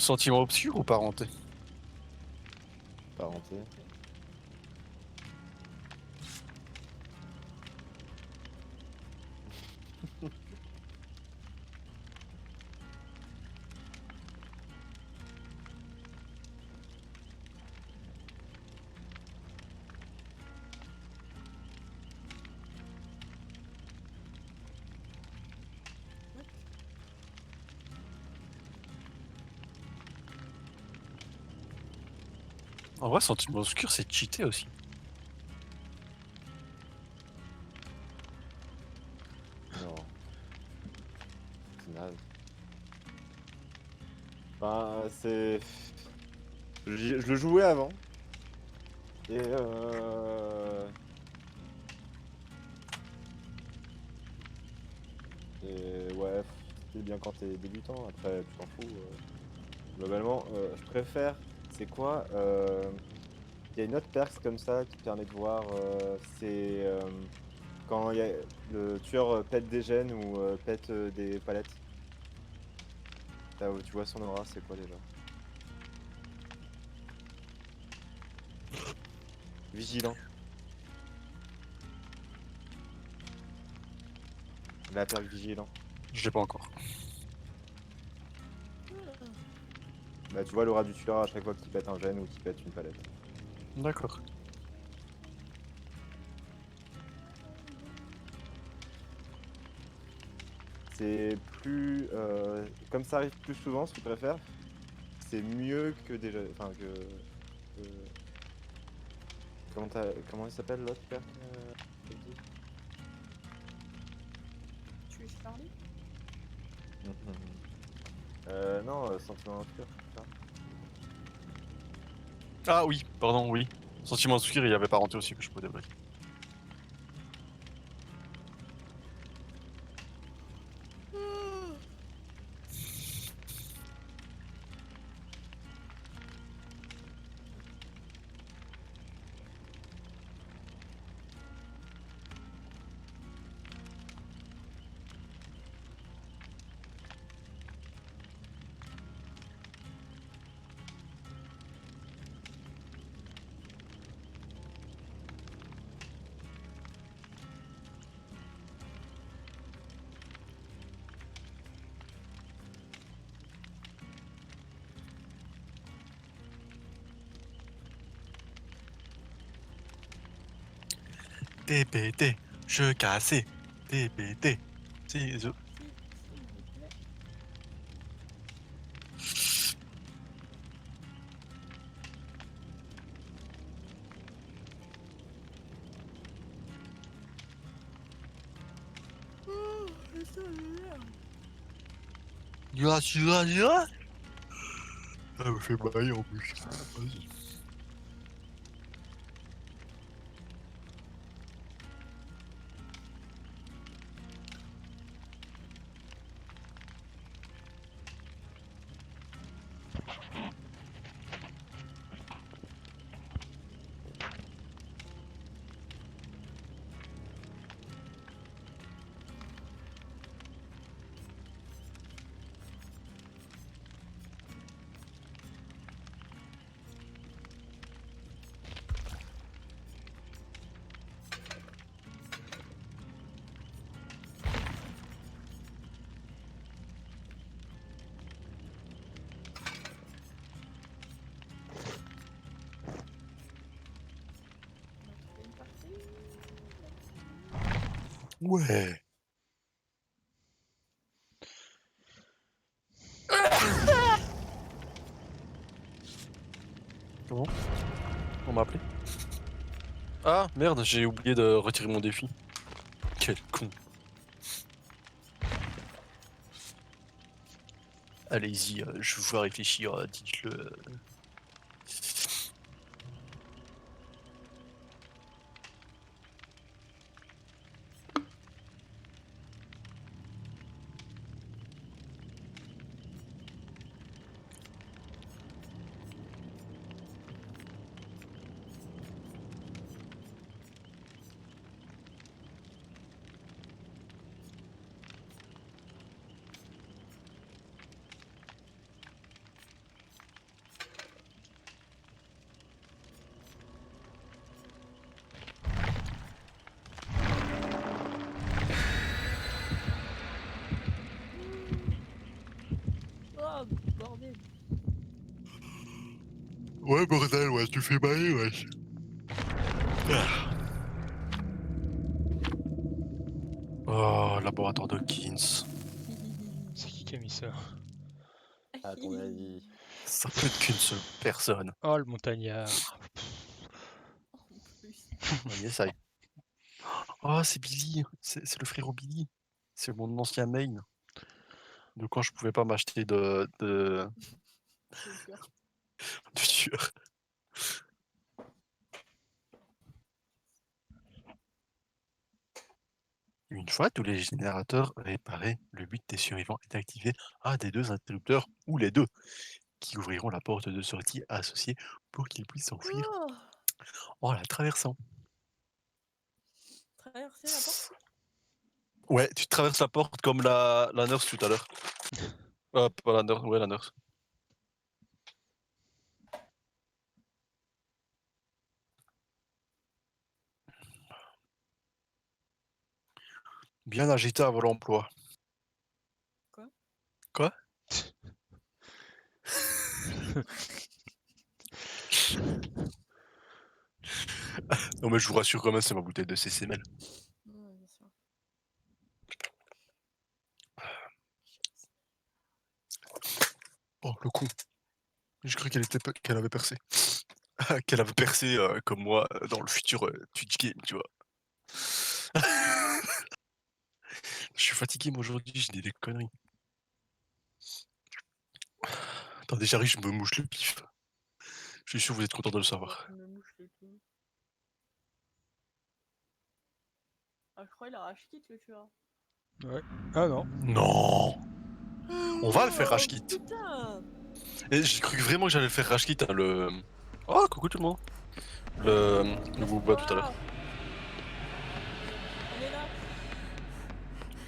Speaker 1: Sentiment obscur ou parenté?
Speaker 2: Parenté.
Speaker 1: En vrai, sentiment obscur, c'est cheaté aussi.
Speaker 2: Non. C'est naze. Enfin, c'est. Je le jouais avant. Et Et ouais, c'est bien quand t'es débutant, après tu t'en fous. Globalement, je préfère. C'est quoi Il y a une autre perks comme ça qui permet de voir. C'est quand le tueur pète des gènes ou pète des palettes. Tu vois son aura, c'est quoi déjà? Vigilant. La perk vigilant.
Speaker 1: Je l'ai pas encore.
Speaker 2: Bah tu vois l'aura du tueur à chaque fois qu'il pète un gène ou qu'il pète une palette.
Speaker 1: D'accord.
Speaker 2: C'est plus. Comme ça arrive plus souvent, ce que je préfère, c'est mieux que déjà. Enfin, que- comment il s'appelle l'autre perk t'as dit
Speaker 3: Tu es Charlie?
Speaker 2: Non, sentiment obscur, c'est ça.
Speaker 1: Ah oui, pardon, oui. Sentiment obscur, il y avait parenté aussi que je pouvais débloquer. TPT, jeu cassé. TPT. Ciseaux.
Speaker 3: S'il vous plaît. Oh, ça m'énerve.
Speaker 1: Gira. Ça me fait bailler en plus. Vas-y.
Speaker 3: On a trouvé une partie.
Speaker 1: Ouais. Comment? On m'a appelé? Ah merde, j'ai oublié de retirer mon défi. Quel con. Allez-y, je vous vois réfléchir, dites-le.
Speaker 3: Oh, bordel.
Speaker 1: Ouais, bordel, ouais, tu fais bailler, ouais. Oh, laboratoire Dawkins.
Speaker 4: C'est qui a mis ça?
Speaker 2: À ton avis.
Speaker 1: Ça peut être qu'une seule personne.
Speaker 4: Oh, le montagnard.
Speaker 3: En plus.
Speaker 1: On y essaye. Oh, c'est Billy. C'est le frérot Billy. C'est mon ancien main. De quand je pouvais pas m'acheter
Speaker 3: C'est sûr.
Speaker 1: de tueur. Une fois tous les générateurs réparés, le but des survivants est d'activer un des deux interrupteurs, ou les deux, qui ouvriront la porte de sortie associée pour qu'ils puissent s'enfuir
Speaker 3: Oh,
Speaker 1: en la traversant.
Speaker 3: traverser la porte.
Speaker 1: Ouais, tu traverses la porte comme la nurse tout à l'heure. Pas la nurse, ouais, la nurse. Bien agité avant l'emploi.
Speaker 3: Quoi?
Speaker 1: Quoi? Non mais je vous rassure quand même, c'est ma bouteille de CCML.
Speaker 3: Ouais, bien sûr.
Speaker 1: Oh, le con. J'ai cru qu'elle avait percé. Qu'elle avait percé comme moi dans le futur Twitch game, tu vois. Je suis fatigué moi aujourd'hui, j'ai dit des conneries. Attendez, j'arrive, je me mouche le pif. Je suis sûr que vous êtes content de le savoir.
Speaker 3: Tu me mouches le tout. Ah, je crois qu'il a rage quitte le tueur.
Speaker 4: Ouais. Ah non.
Speaker 1: Non. On va le faire rage kit.
Speaker 3: Putain.
Speaker 1: Et j'ai cru vraiment que j'allais le faire rage kit, hein, le... Oh, coucou tout le monde. Le Booba tout à l'heure.
Speaker 3: On est là.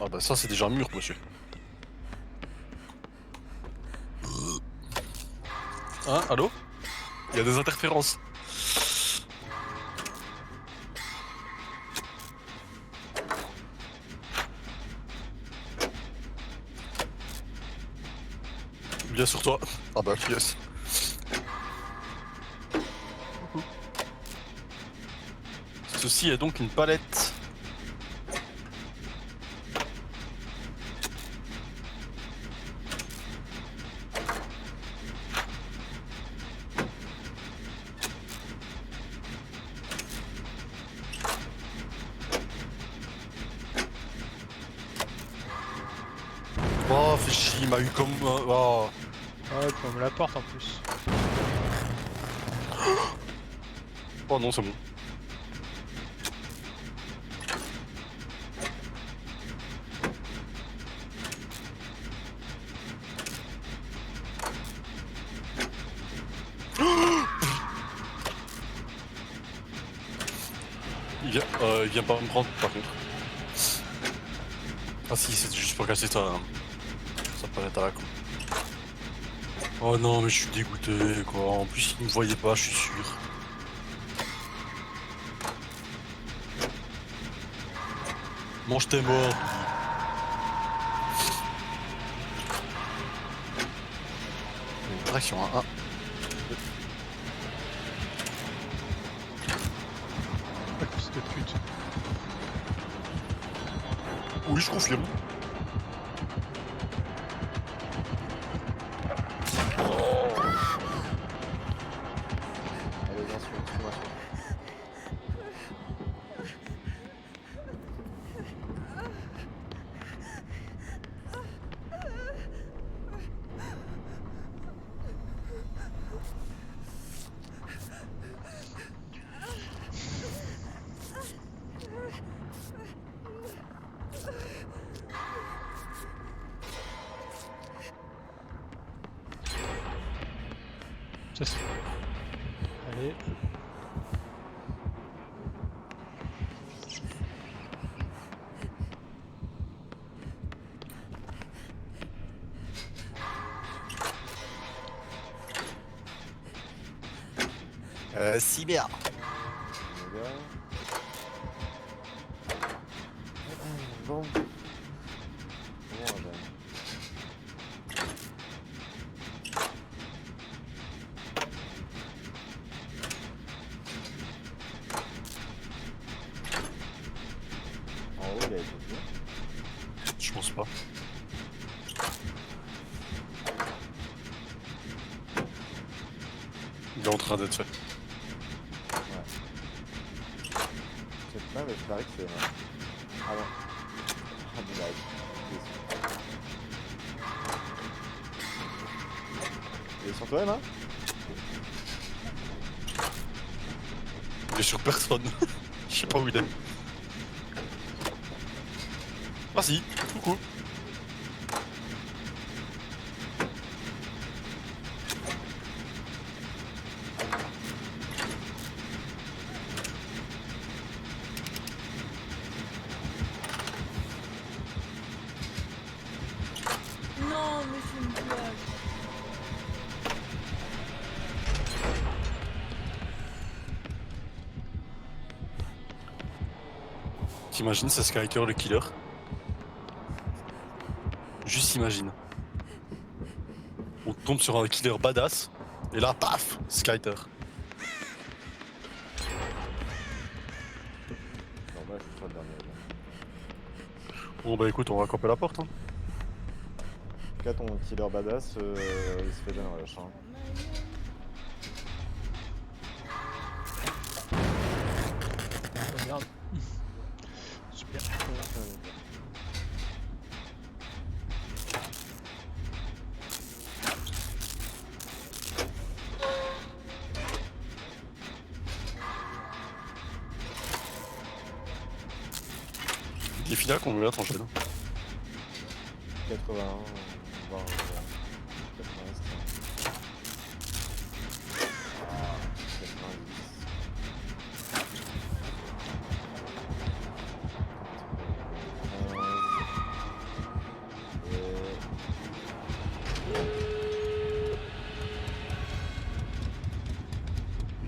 Speaker 1: Ah bah ça c'est déjà un mur, monsieur. Hein, allô? Il y a des interférences. Bien sur toi. Ah bah yes. Ceci est donc une palette. Oh, fais chier, il m'a eu comme... Oh.
Speaker 4: Ah, tu me la porte en plus.
Speaker 1: Oh non, c'est bon. Il vient pas me prendre par contre. Ah si, c'est juste pour casser ça. Ça paraît à la con. Oh non, mais je suis dégoûté quoi. En plus, il me voyait pas, je suis sûr. Mange tes morts. Direction 1.
Speaker 4: Ah, fils de pute.
Speaker 1: Oui, je confirme.
Speaker 2: Allez, viens sur moi.
Speaker 4: Ça c'est... Allez.
Speaker 1: Cyber.
Speaker 2: Les gars. Bon. Bon, ben.
Speaker 1: est en train d'être fait.
Speaker 2: Je sais pas, mais je parie que c'est. Ah non. Ah bon, bah, il est sur toi, Emma?
Speaker 1: Il est sur personne. Je sais pas où il est. Ah si, coucou.
Speaker 3: Non, mais c'est une blague.
Speaker 1: T'imagines, c'est Skyker le killer. Juste imagine. On tombe sur un killer badass, et là, paf, Skyter.
Speaker 2: Non, moi, je suis le dernier.
Speaker 1: Bon bah écoute, on va camper la porte. Hein.
Speaker 2: En tout cas, ton killer badass, il se fait bien rush. Hein.
Speaker 4: Oh merde. Super.
Speaker 1: Les filles qu'on met à t'enchaîner.
Speaker 2: 81, voire 90.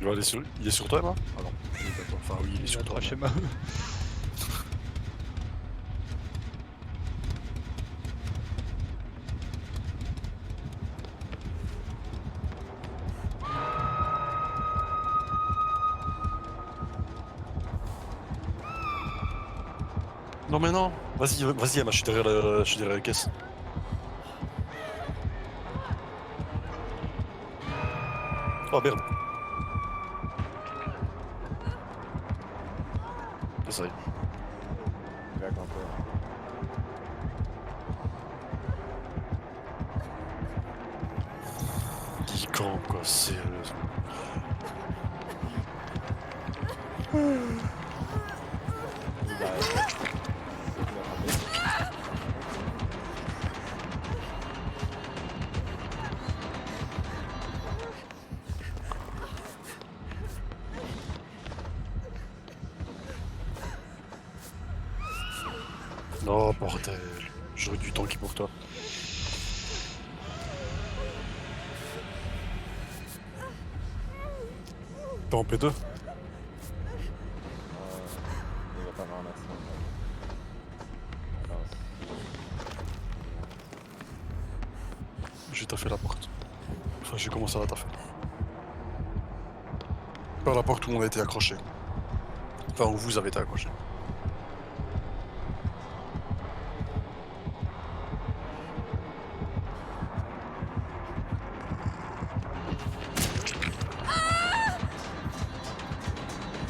Speaker 1: 90. Il est sur toi, Emma? Ah non, il est pas toi. Enfin oui, il est
Speaker 4: Il
Speaker 1: sur
Speaker 4: a
Speaker 1: toi.
Speaker 4: trois schémas.
Speaker 1: Non mais non, vas-y Emma, je suis derrière la caisse. Oh merde. Ça y est.
Speaker 2: Il va camper.
Speaker 1: Il campe quoi, sérieusement.
Speaker 2: Il va
Speaker 1: Oh bordel, j'aurais du temps qui pour toi. T'es en P2?
Speaker 2: il va pas me ramasser.
Speaker 1: J'ai taffé la porte. Enfin, j'ai commencé à la taffer. Par la porte où on a été accroché. Enfin, où vous avez été accroché.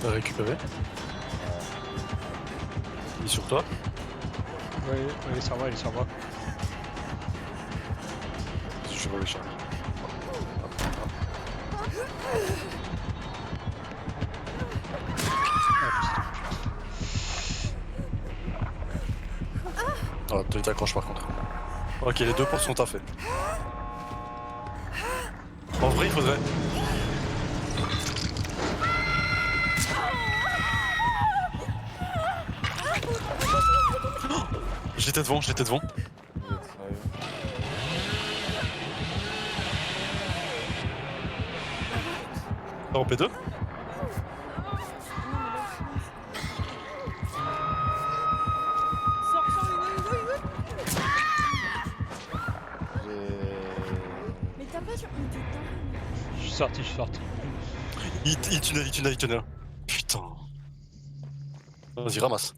Speaker 1: T'as récupéré? Il est sur toi?
Speaker 4: Ouais, il est sur moi, il est sur moi.
Speaker 1: Je vais le chercher. Ah, tu t'accroches par contre. Ok, les deux portes sont taffées. En vrai, il faudrait. Oh, j'étais devant, j'étais devant.
Speaker 2: Vous êtes sérieux?
Speaker 1: T'es en P2?
Speaker 3: Mais t'as pas sur. Mais t'es dingue.
Speaker 4: Je suis sorti, je suis sorti.
Speaker 1: Il tunnel. Putain. Vas-y, ramasse.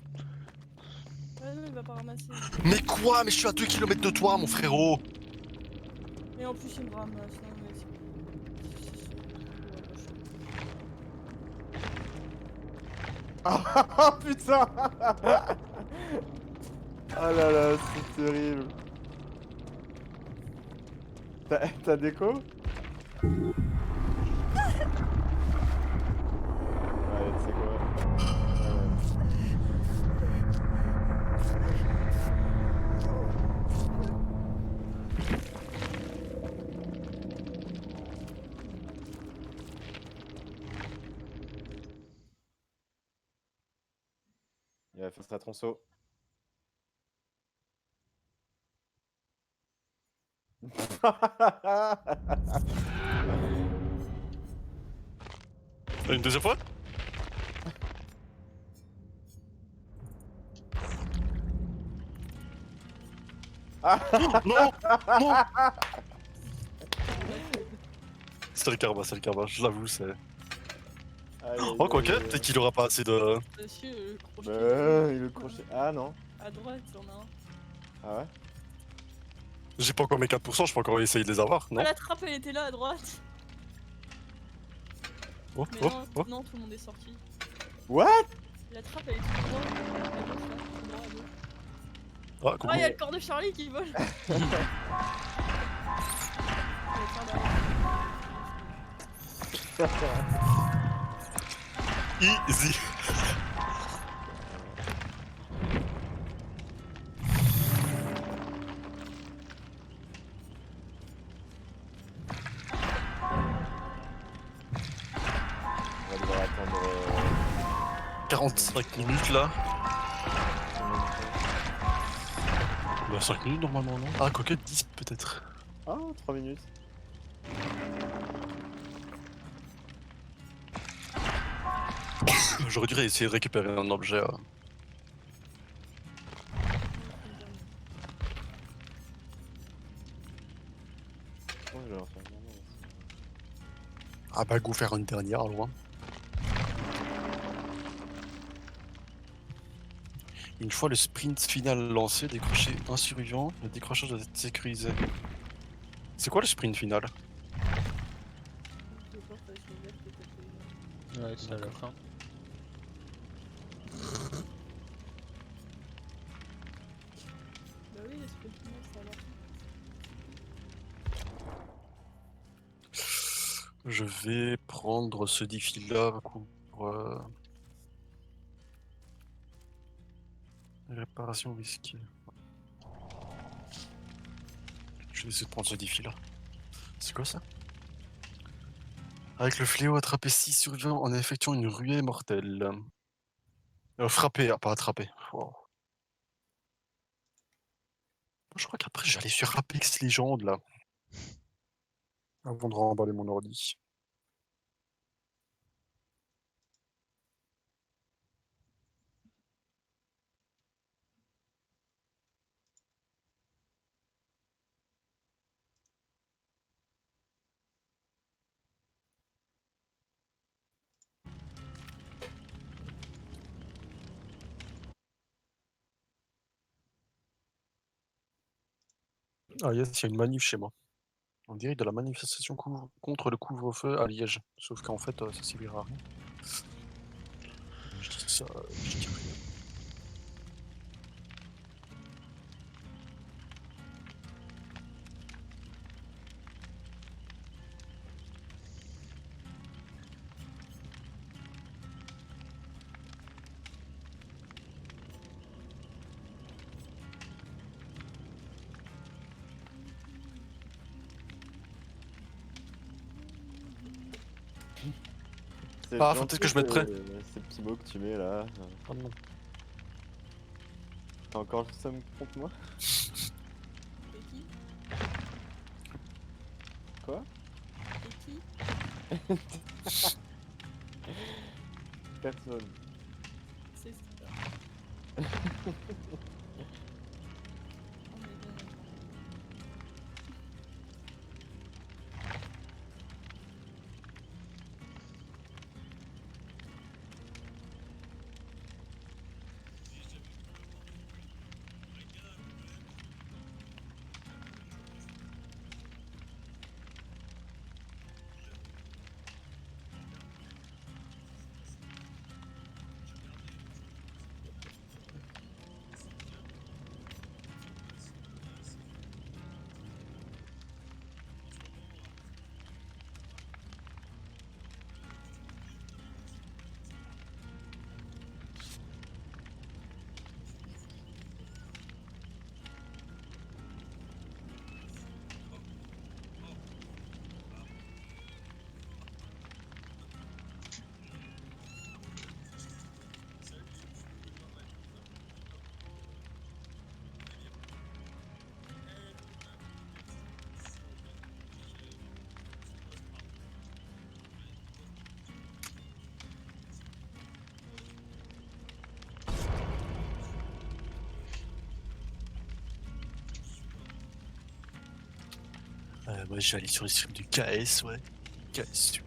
Speaker 3: Ouais, non, il va pas ramasser.
Speaker 1: Mais quoi? Mais je suis à 2 km de toi, mon frérot.
Speaker 3: Et en plus, il me ramasse. Non, mais c'est.
Speaker 2: Ah putain. Oh là là, c'est terrible. T'as déco? Ouais, tu sais quoi? Il va faire sa tronçon.
Speaker 1: Une deuxième fois? Non! Non! C'est le karma, je l'avoue, c'est...
Speaker 2: Aïe, aïe,
Speaker 1: Oh,
Speaker 2: aïe,
Speaker 1: quoique,
Speaker 2: aïe,
Speaker 1: peut-être
Speaker 2: aïe.
Speaker 1: qu'il aura pas assez de...
Speaker 3: Monsieur, le crochet.
Speaker 2: Il le crochet. Ah non.
Speaker 3: À droite, il y en a un.
Speaker 2: Ah ouais?
Speaker 1: J'ai pas encore mes 4%, je peux encore essayer de les avoir, non?
Speaker 3: Ah, la trappe, elle était là à droite.
Speaker 1: Oh,
Speaker 3: Mais
Speaker 1: oh,
Speaker 3: non,
Speaker 1: oh.
Speaker 3: non, tout le monde est sorti.
Speaker 2: What?
Speaker 3: La trappe, elle est tout droit. À gauche, là. Tout droit, à gauche.
Speaker 1: Ah, coucou.
Speaker 3: Ah, il y a le corps de Charlie qui vole. Il va faire derrière.
Speaker 1: Easy.
Speaker 2: On va devoir attendre.
Speaker 1: 45 minutes là.
Speaker 2: Combien de temps?
Speaker 1: Bah 5 minutes normalement, non? Ah, quoique 10 peut-être.
Speaker 2: Ah, 3 minutes.
Speaker 1: J'aurais dû essayer de récupérer un objet.
Speaker 2: Oh, je vais en faire vraiment aussi.
Speaker 1: Ah bah go faire une dernière à loin. Une fois le sprint final lancé, décrocher un survivant, le décrochage doit être sécurisé. C'est quoi le sprint final?
Speaker 3: Je pense que c'est vert, peut-être.
Speaker 4: Ouais, c'est à la fin.
Speaker 3: Bah oui, l'esprit de final, ça a l'air.
Speaker 1: Je vais prendre ce défi là pour réparation risquée. Je vais essayer de prendre ce défi là. C'est quoi ça? Avec le fléau, attraper 6 survivants en effectuant une ruée mortelle. Frapper, pas attraper. Wow. Je crois qu'après j'allais sur Apex Legends là. Avant de remballer mon ordi. Ah yes, il y a une manif chez moi. On dirait de la manifestation contre le couvre-feu à Liège. Sauf qu'en fait, ça servira à rien. Je dis ça, je dis rien.
Speaker 2: C'est
Speaker 1: Ah, faut
Speaker 2: gentil,
Speaker 1: peut-être que je mette prêt.
Speaker 2: Ces petits mots que tu mets là.
Speaker 1: Oh non.
Speaker 2: T'as encore le somme contre moi?
Speaker 3: C'est qui?
Speaker 2: Quoi?
Speaker 3: C'est qui?
Speaker 2: Personne.
Speaker 3: C'est ça. On est bien d'accord.
Speaker 1: Moi je vais aller sur les streams du KS, ouais. KS.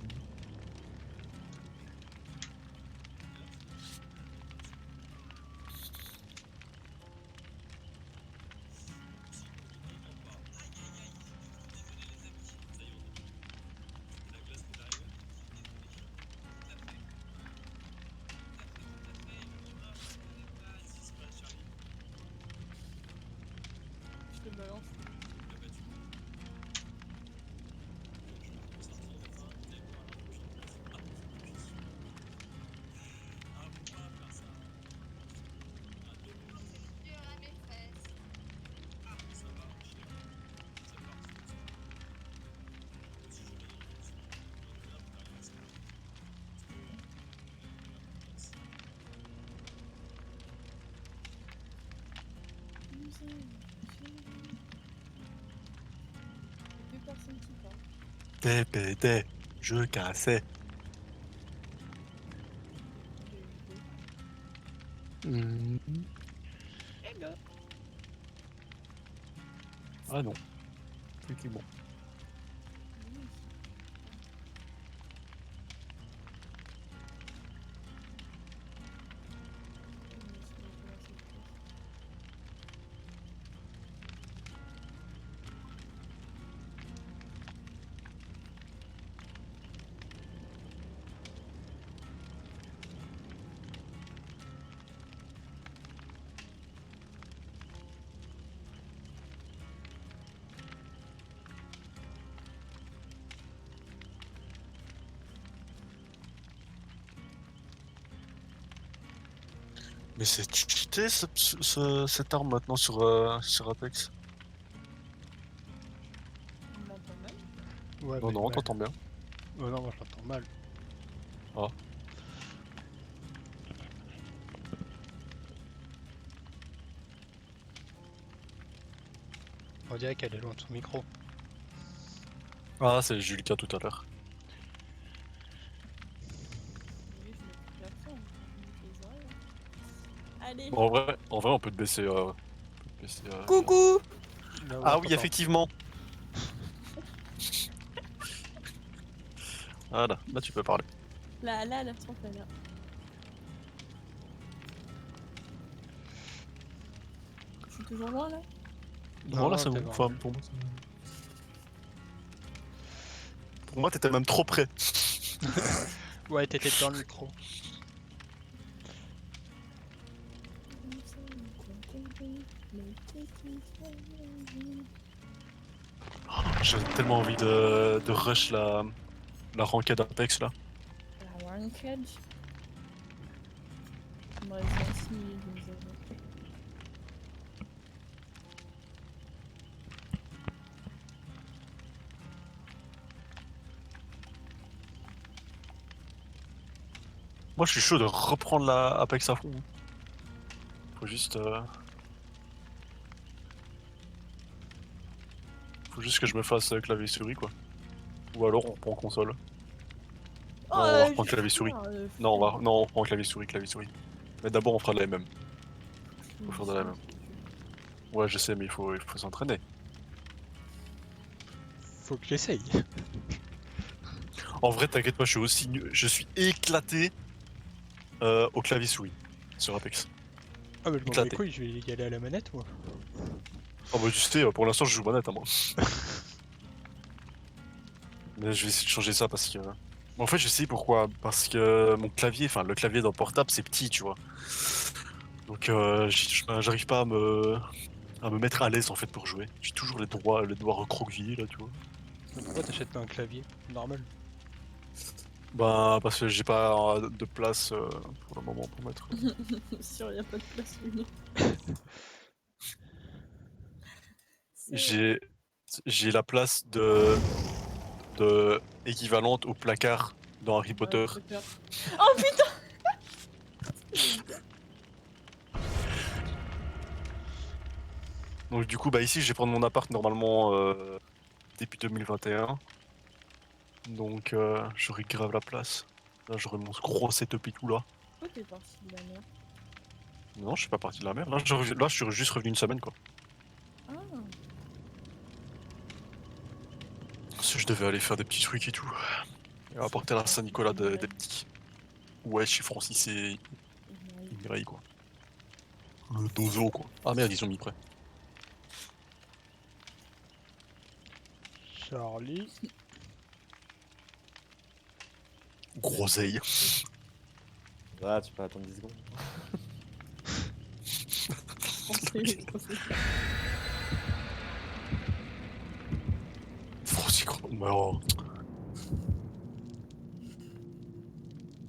Speaker 3: Je te balance. Deux personnes qui parlent.
Speaker 1: TPT, je cassais. Hmm.
Speaker 3: Hello.
Speaker 1: Ah non. Effectivement. Mais c'est cheaté cette arme maintenant sur Apex.
Speaker 3: On m'entend même.
Speaker 4: Ouais,
Speaker 1: Non,
Speaker 4: mais
Speaker 1: non,
Speaker 4: mal.
Speaker 1: t'entends bien.
Speaker 4: Oh non, moi je l'entends mal.
Speaker 1: Ah.
Speaker 4: On dirait qu'elle est loin de son micro.
Speaker 1: Ah, c'est Julika tout à l'heure.
Speaker 3: Oui, je mets plus l'accent. Les oreilles. Allez.
Speaker 1: Bon, en vrai, on peut te baisser.
Speaker 3: Coucou.
Speaker 4: Là,
Speaker 1: Ah
Speaker 4: on
Speaker 1: oui,
Speaker 4: t'entend.
Speaker 1: effectivement. Voilà, là tu peux parler.
Speaker 3: Là, la trompe est là. Je suis toujours loin là.
Speaker 1: Non, là c'est
Speaker 4: t'es
Speaker 1: bon.
Speaker 4: bon.
Speaker 1: Enfin, pour moi, t'étais même trop près.
Speaker 4: Ouais, t'étais dans le micro.
Speaker 1: J'ai tellement envie de rush la ranked Apex là.
Speaker 3: La ranked. Il me reste 26 minutes de mise à jour.
Speaker 1: Moi, je suis chaud de reprendre la Apex à fond. Faut juste. Faut juste que je me fasse clavier souris quoi. Ou alors on reprend console.
Speaker 3: Oh,
Speaker 1: Non, on va reprendre clavier souris. Non,
Speaker 3: flemme.
Speaker 1: non, on reprend clavier souris. Mais d'abord, on fera de la MM. Faut faire de la même. Ouais, je sais, mais il faut s'entraîner.
Speaker 4: Faut que j'essaye.
Speaker 1: En vrai, t'inquiète pas, je suis aussi je suis éclaté au clavier souris sur Apex.
Speaker 4: Ah, mais je m'en bats les
Speaker 1: Éclaté.
Speaker 4: couilles, je vais y aller à la manette, moi.
Speaker 1: Oh bah tu sais, pour l'instant, je joue manette à moi. Mais je vais essayer de changer ça parce que. En fait, je sais pourquoi. Parce que mon clavier, enfin, le clavier dans le portable, c'est petit, tu vois. Donc, j'arrive pas à me mettre à l'aise en fait pour jouer. J'ai toujours les doigts recroquevillés là, tu vois.
Speaker 4: Mais pourquoi t'achètes pas un clavier normal?
Speaker 1: Bah, parce que j'ai pas de place pour le moment pour mettre.
Speaker 3: Sûr, il n'y a pas de place une.
Speaker 1: J'ai j'ai la place de équivalente au placard dans Harry Potter.
Speaker 3: Oh putain.
Speaker 1: Donc du coup, bah ici, je vais prendre mon appart normalement début 2021. Donc j'aurai grave la place. Là, j'aurai mon gros setup et tout là.
Speaker 3: Pourquoi t'es parti de la mer?
Speaker 1: Non, je suis pas parti de la mer. Là, je suis juste revenu une semaine quoi.
Speaker 3: Ah.
Speaker 1: Je devais aller faire des petits trucs et tout. Et apporter la Saint-Nicolas des petits. Ouais, chez Francis et Mireille, quoi. Le dozo, quoi. Ah merde, ils ont mis prêt.
Speaker 4: Charlie.
Speaker 1: Groseille.
Speaker 2: Ah, tu peux attendre 10 secondes.
Speaker 1: Francis, mais oh.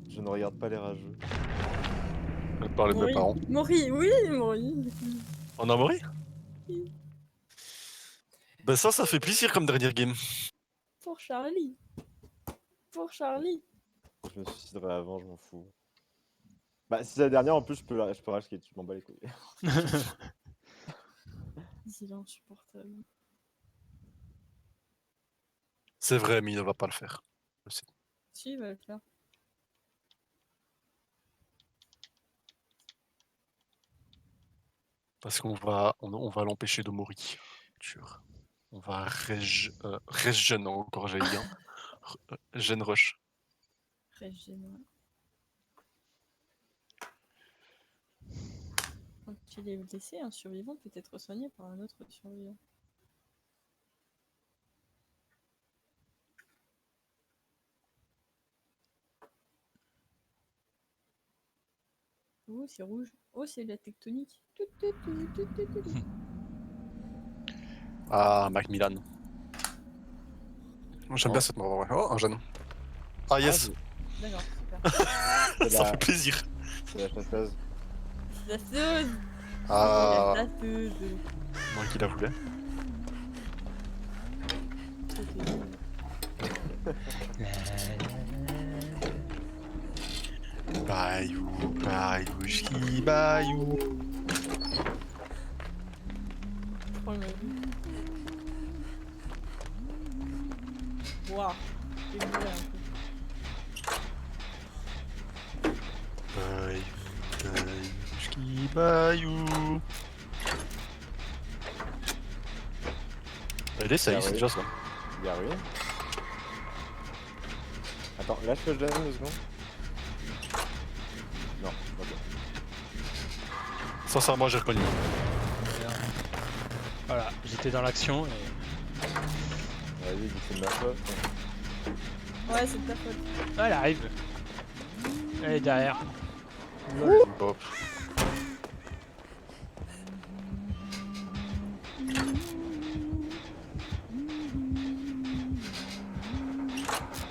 Speaker 2: Je ne regarde pas les rageux.
Speaker 1: Elle parlait de mes parents.
Speaker 3: Maury, oui, Maury.
Speaker 1: En Amaury?
Speaker 3: Oui.
Speaker 1: Ben ça fait plaisir comme dernière game.
Speaker 3: Pour Charlie. Pour Charlie.
Speaker 2: Je me suiciderai avant, je m'en fous. Bah, si c'est la dernière, en plus, je peux racheter, tu m'en bats les couilles.
Speaker 3: Il est insupportable.
Speaker 1: C'est vrai, mais il ne va pas le faire. Je sais.
Speaker 3: Si, il va le faire.
Speaker 1: Parce on va l'empêcher de mourir. Sûr. On va regen encore, j'allais dire. Gen rush.
Speaker 3: Régénérer. Quand il est blessé, un survivant peut être soigné par un autre survivant. Oh, c'est rouge. Oh, c'est la tectonique.
Speaker 1: Ah, Macmillan. J'aime bien
Speaker 2: Oh.
Speaker 1: cette mort, ouais. Oh, un jeune. Ah, yes.
Speaker 3: D'accord, super.
Speaker 2: C'est
Speaker 1: Ça
Speaker 2: la-
Speaker 1: fait plaisir.
Speaker 2: C'est la chasseuse.
Speaker 3: La sauce.
Speaker 1: Ah,
Speaker 3: La sauce.
Speaker 1: moi qui la voulais. Bayou, bayouski, bayou.
Speaker 3: Oh, le... Waouh. C'est une blague, un peu.
Speaker 1: Bayouski, bayou. Elle essaye, c'est déjà ça.
Speaker 2: Il y a rien. Attends, lâche le jeune 2 secondes. Non, ok.
Speaker 1: Sincèrement, j'ai reconnu.
Speaker 4: Voilà, j'étais dans l'action et...
Speaker 2: Vas-y, dis que c'est de ma faute.
Speaker 3: Ouais, c'est de ta faute.
Speaker 4: Ah, elle arrive. Elle est derrière.
Speaker 1: Hop.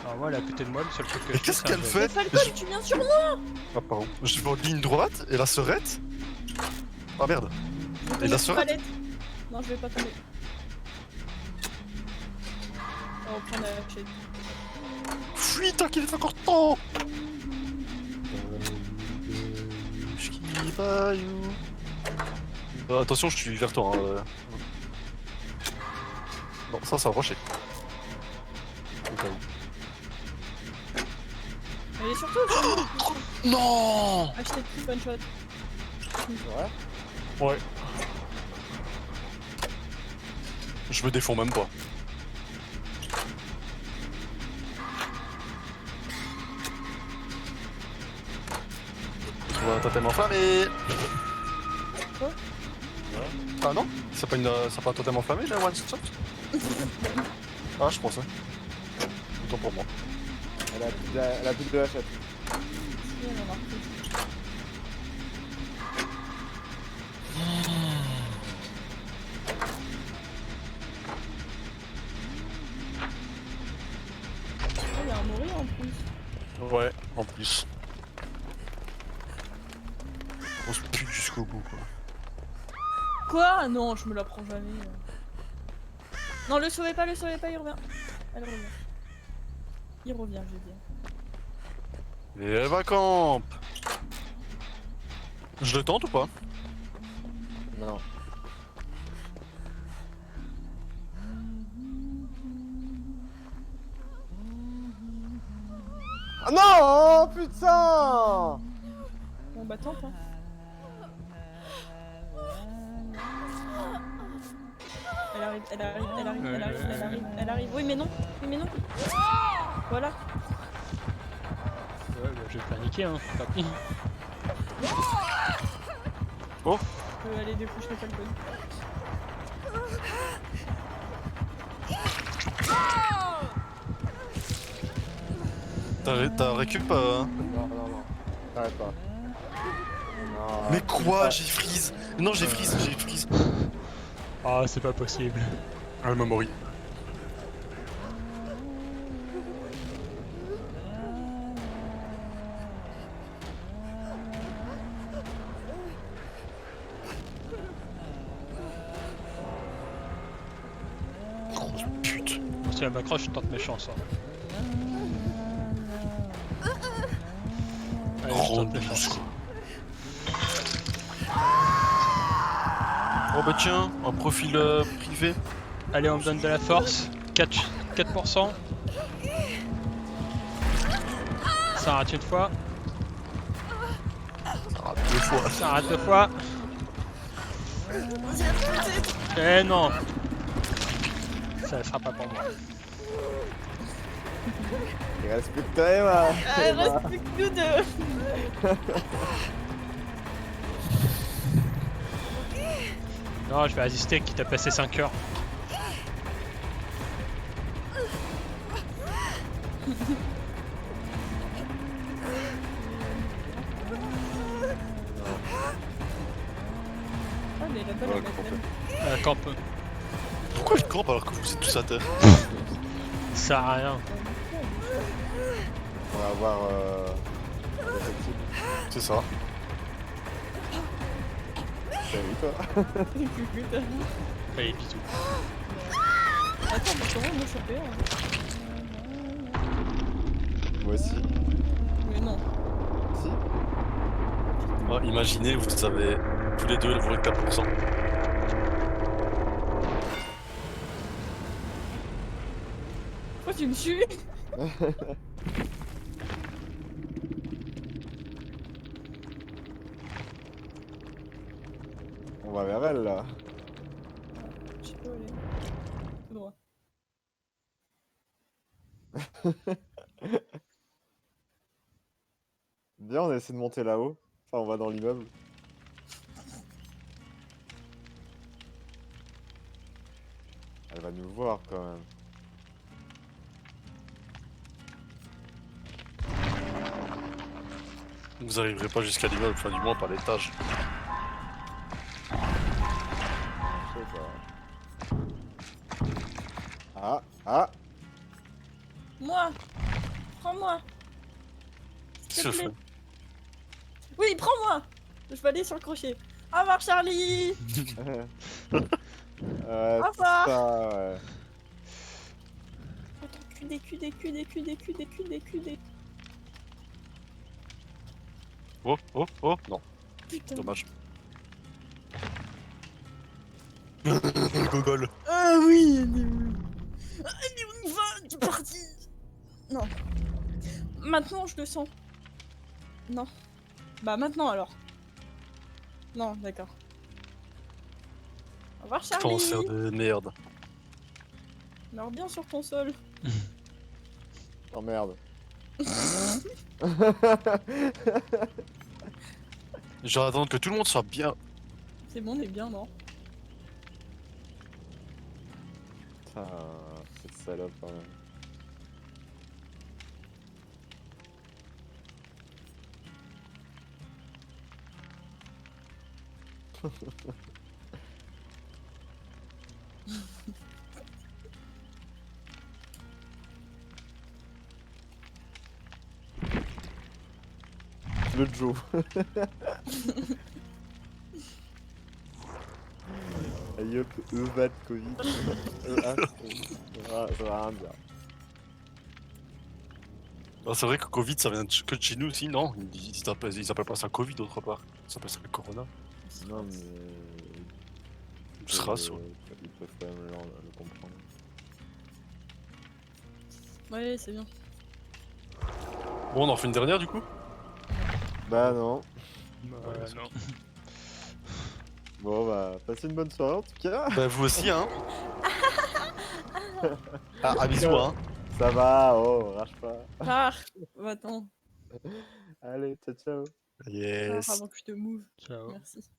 Speaker 4: Alors moi, elle est à côté de moi, le seul truc que
Speaker 1: Mais
Speaker 4: je fais,
Speaker 1: qu'est-ce
Speaker 4: c'est un
Speaker 1: qu'elle
Speaker 4: jet.
Speaker 1: fait?
Speaker 3: Falcon, tu viens sur moi.
Speaker 1: Ah, pardon. Je vais en ligne droite et la serette. Ah merde.
Speaker 3: Je vais
Speaker 1: Et la
Speaker 3: tomber sur
Speaker 1: serette?
Speaker 3: palette. Non, je vais pas tomber. On va reprendre la chaîne.
Speaker 1: Fuis tant qu'il est encore temps. Bayou. Attention, je suis vers toi. Hein. Non, ça va rocher. Au cas où.
Speaker 3: Elle est surtout sur nous.
Speaker 1: Non.
Speaker 3: Hashtag clip one shot.
Speaker 2: Ouais.
Speaker 1: Ouais. Je me défends même pas. Tu vois un totem enflammé.
Speaker 3: Quoi?
Speaker 1: Ah non? C'est pas un totem enflammé, j'ai un one shot? Ah, je pensais. Autant pour moi.
Speaker 2: Elle a plus de hachette.
Speaker 3: Si, elle en a repris. Oh, il y a un Mori en plus.
Speaker 1: Ouais, en plus. On se pute jusqu'au bout, quoi.
Speaker 3: Quoi? Non, je me la prends jamais. Non, le sauvez pas, il revient. Elle revient. Il revient, je veux dire.
Speaker 1: Et elle va camp. Je le tente ou pas?
Speaker 2: Non. Ah non, putain!
Speaker 3: Bon bah tente hein. Elle arrive. arrive, elle arrive, elle arrive, elle arrive,
Speaker 4: Ouais.
Speaker 3: elle arrive, elle arrive. Oui, mais non, oui, mais non. Voilà.
Speaker 4: Ouais, bah, je vais paniquer, hein, tant pis.
Speaker 3: Je peux aller découcher quelqu'un.
Speaker 1: T'as récup
Speaker 2: Non, non, non. T'arrêtes pas. Non.
Speaker 1: Mais quoi? J'ai freeze. Non, j'ai freeze.
Speaker 4: Ah, c'est pas possible.
Speaker 1: Ah, le Mamori. Grosse pute.
Speaker 4: Bon, si elle m'accroche, je tente mes chances. Hein. Allez, je
Speaker 1: Grande
Speaker 4: tente mes
Speaker 1: douce.
Speaker 4: chances.
Speaker 1: Oh bah tiens, un profil privé.
Speaker 4: Allez, on me donne de la force. 4%. Ça rate une fois.
Speaker 1: Ça rate 2 fois.
Speaker 4: Ça rate 2 fois. Eh non. Ça sera pas pour moi.
Speaker 2: Il reste plus que toi et moi.
Speaker 3: Ah, il reste plus que nous deux.
Speaker 4: Non, je vais assister quitte à passer 5 heures.
Speaker 3: Ah, mais là-bas,
Speaker 2: Ouais,
Speaker 3: la
Speaker 2: complètement.
Speaker 3: belle.
Speaker 4: Campe.
Speaker 1: Pourquoi je campe alors que vous êtes tous à terre?
Speaker 4: Ça sert à rien.
Speaker 2: On va avoir l'effectif.
Speaker 1: C'est ça.
Speaker 2: Salut toi.
Speaker 3: Putain.
Speaker 4: Allez, bisous.
Speaker 3: Attends, mais comment moi ça fait
Speaker 2: Moi aussi.
Speaker 3: Mais non.
Speaker 2: Si.
Speaker 1: Oh, imaginez, vous savez, tous les deux, vous êtes 4%.
Speaker 3: Pourquoi tu me suis?
Speaker 2: On va vers elle là.
Speaker 3: Je sais pas où elle est. Tout droit.
Speaker 2: Viens, on essaie de monter là-haut. Enfin, on va dans l'immeuble. Elle va nous voir quand même.
Speaker 1: Vous arriverez pas jusqu'à l'immeuble, enfin du moins par l'étage.
Speaker 2: Je sais pas. Ah, ah.
Speaker 3: Moi! Prends-moi! S'il te
Speaker 1: Ce
Speaker 3: plaît.
Speaker 1: fun.
Speaker 3: Oui, prends-moi! Je vais aller sur le crochet. Au revoir, Charlie!
Speaker 2: Au
Speaker 3: revoir.
Speaker 2: Ça, ouais.
Speaker 3: Attends, QD.
Speaker 1: Oh, non,
Speaker 3: Putain.
Speaker 1: dommage. Gogol.
Speaker 3: Ah oui, allez, on y va, c'est parti. Non. Maintenant, je le sens. Non. Bah maintenant alors. Non, d'accord. Au revoir, Charlie.
Speaker 1: Cancer de merde.
Speaker 3: Meurs bien sur ton sol.
Speaker 2: Oh merde.
Speaker 1: Je vais attendre que tout le monde soit bien.
Speaker 3: C'est bon, on est bien, non?
Speaker 2: Putain, cette salope quand même. Le Joe. Aïe hop, Evat Covid. Ça va rien dire.
Speaker 1: Ah, c'est vrai que Covid ça vient que de chez nous aussi, non? Ils appellent pas ça Covid autre part. Ils appellent ça le Corona.
Speaker 2: Non mais...
Speaker 1: SRAS, ouais.
Speaker 2: Ils peuvent quand même le comprendre.
Speaker 3: Ouais, c'est bien.
Speaker 1: Bon, on en fait une dernière du coup?
Speaker 2: Bah non.
Speaker 4: Non.
Speaker 2: Bon bah, passez une bonne soirée en tout cas.
Speaker 1: Bah vous aussi hein. Ah, un bisou, hein.
Speaker 2: Ça va, oh, rage pas.
Speaker 3: Pars. Va-t'en.
Speaker 2: Allez, ciao, ciao.
Speaker 3: Pars
Speaker 1: Yes.
Speaker 3: avant que je te move.
Speaker 4: Ciao.
Speaker 3: Merci.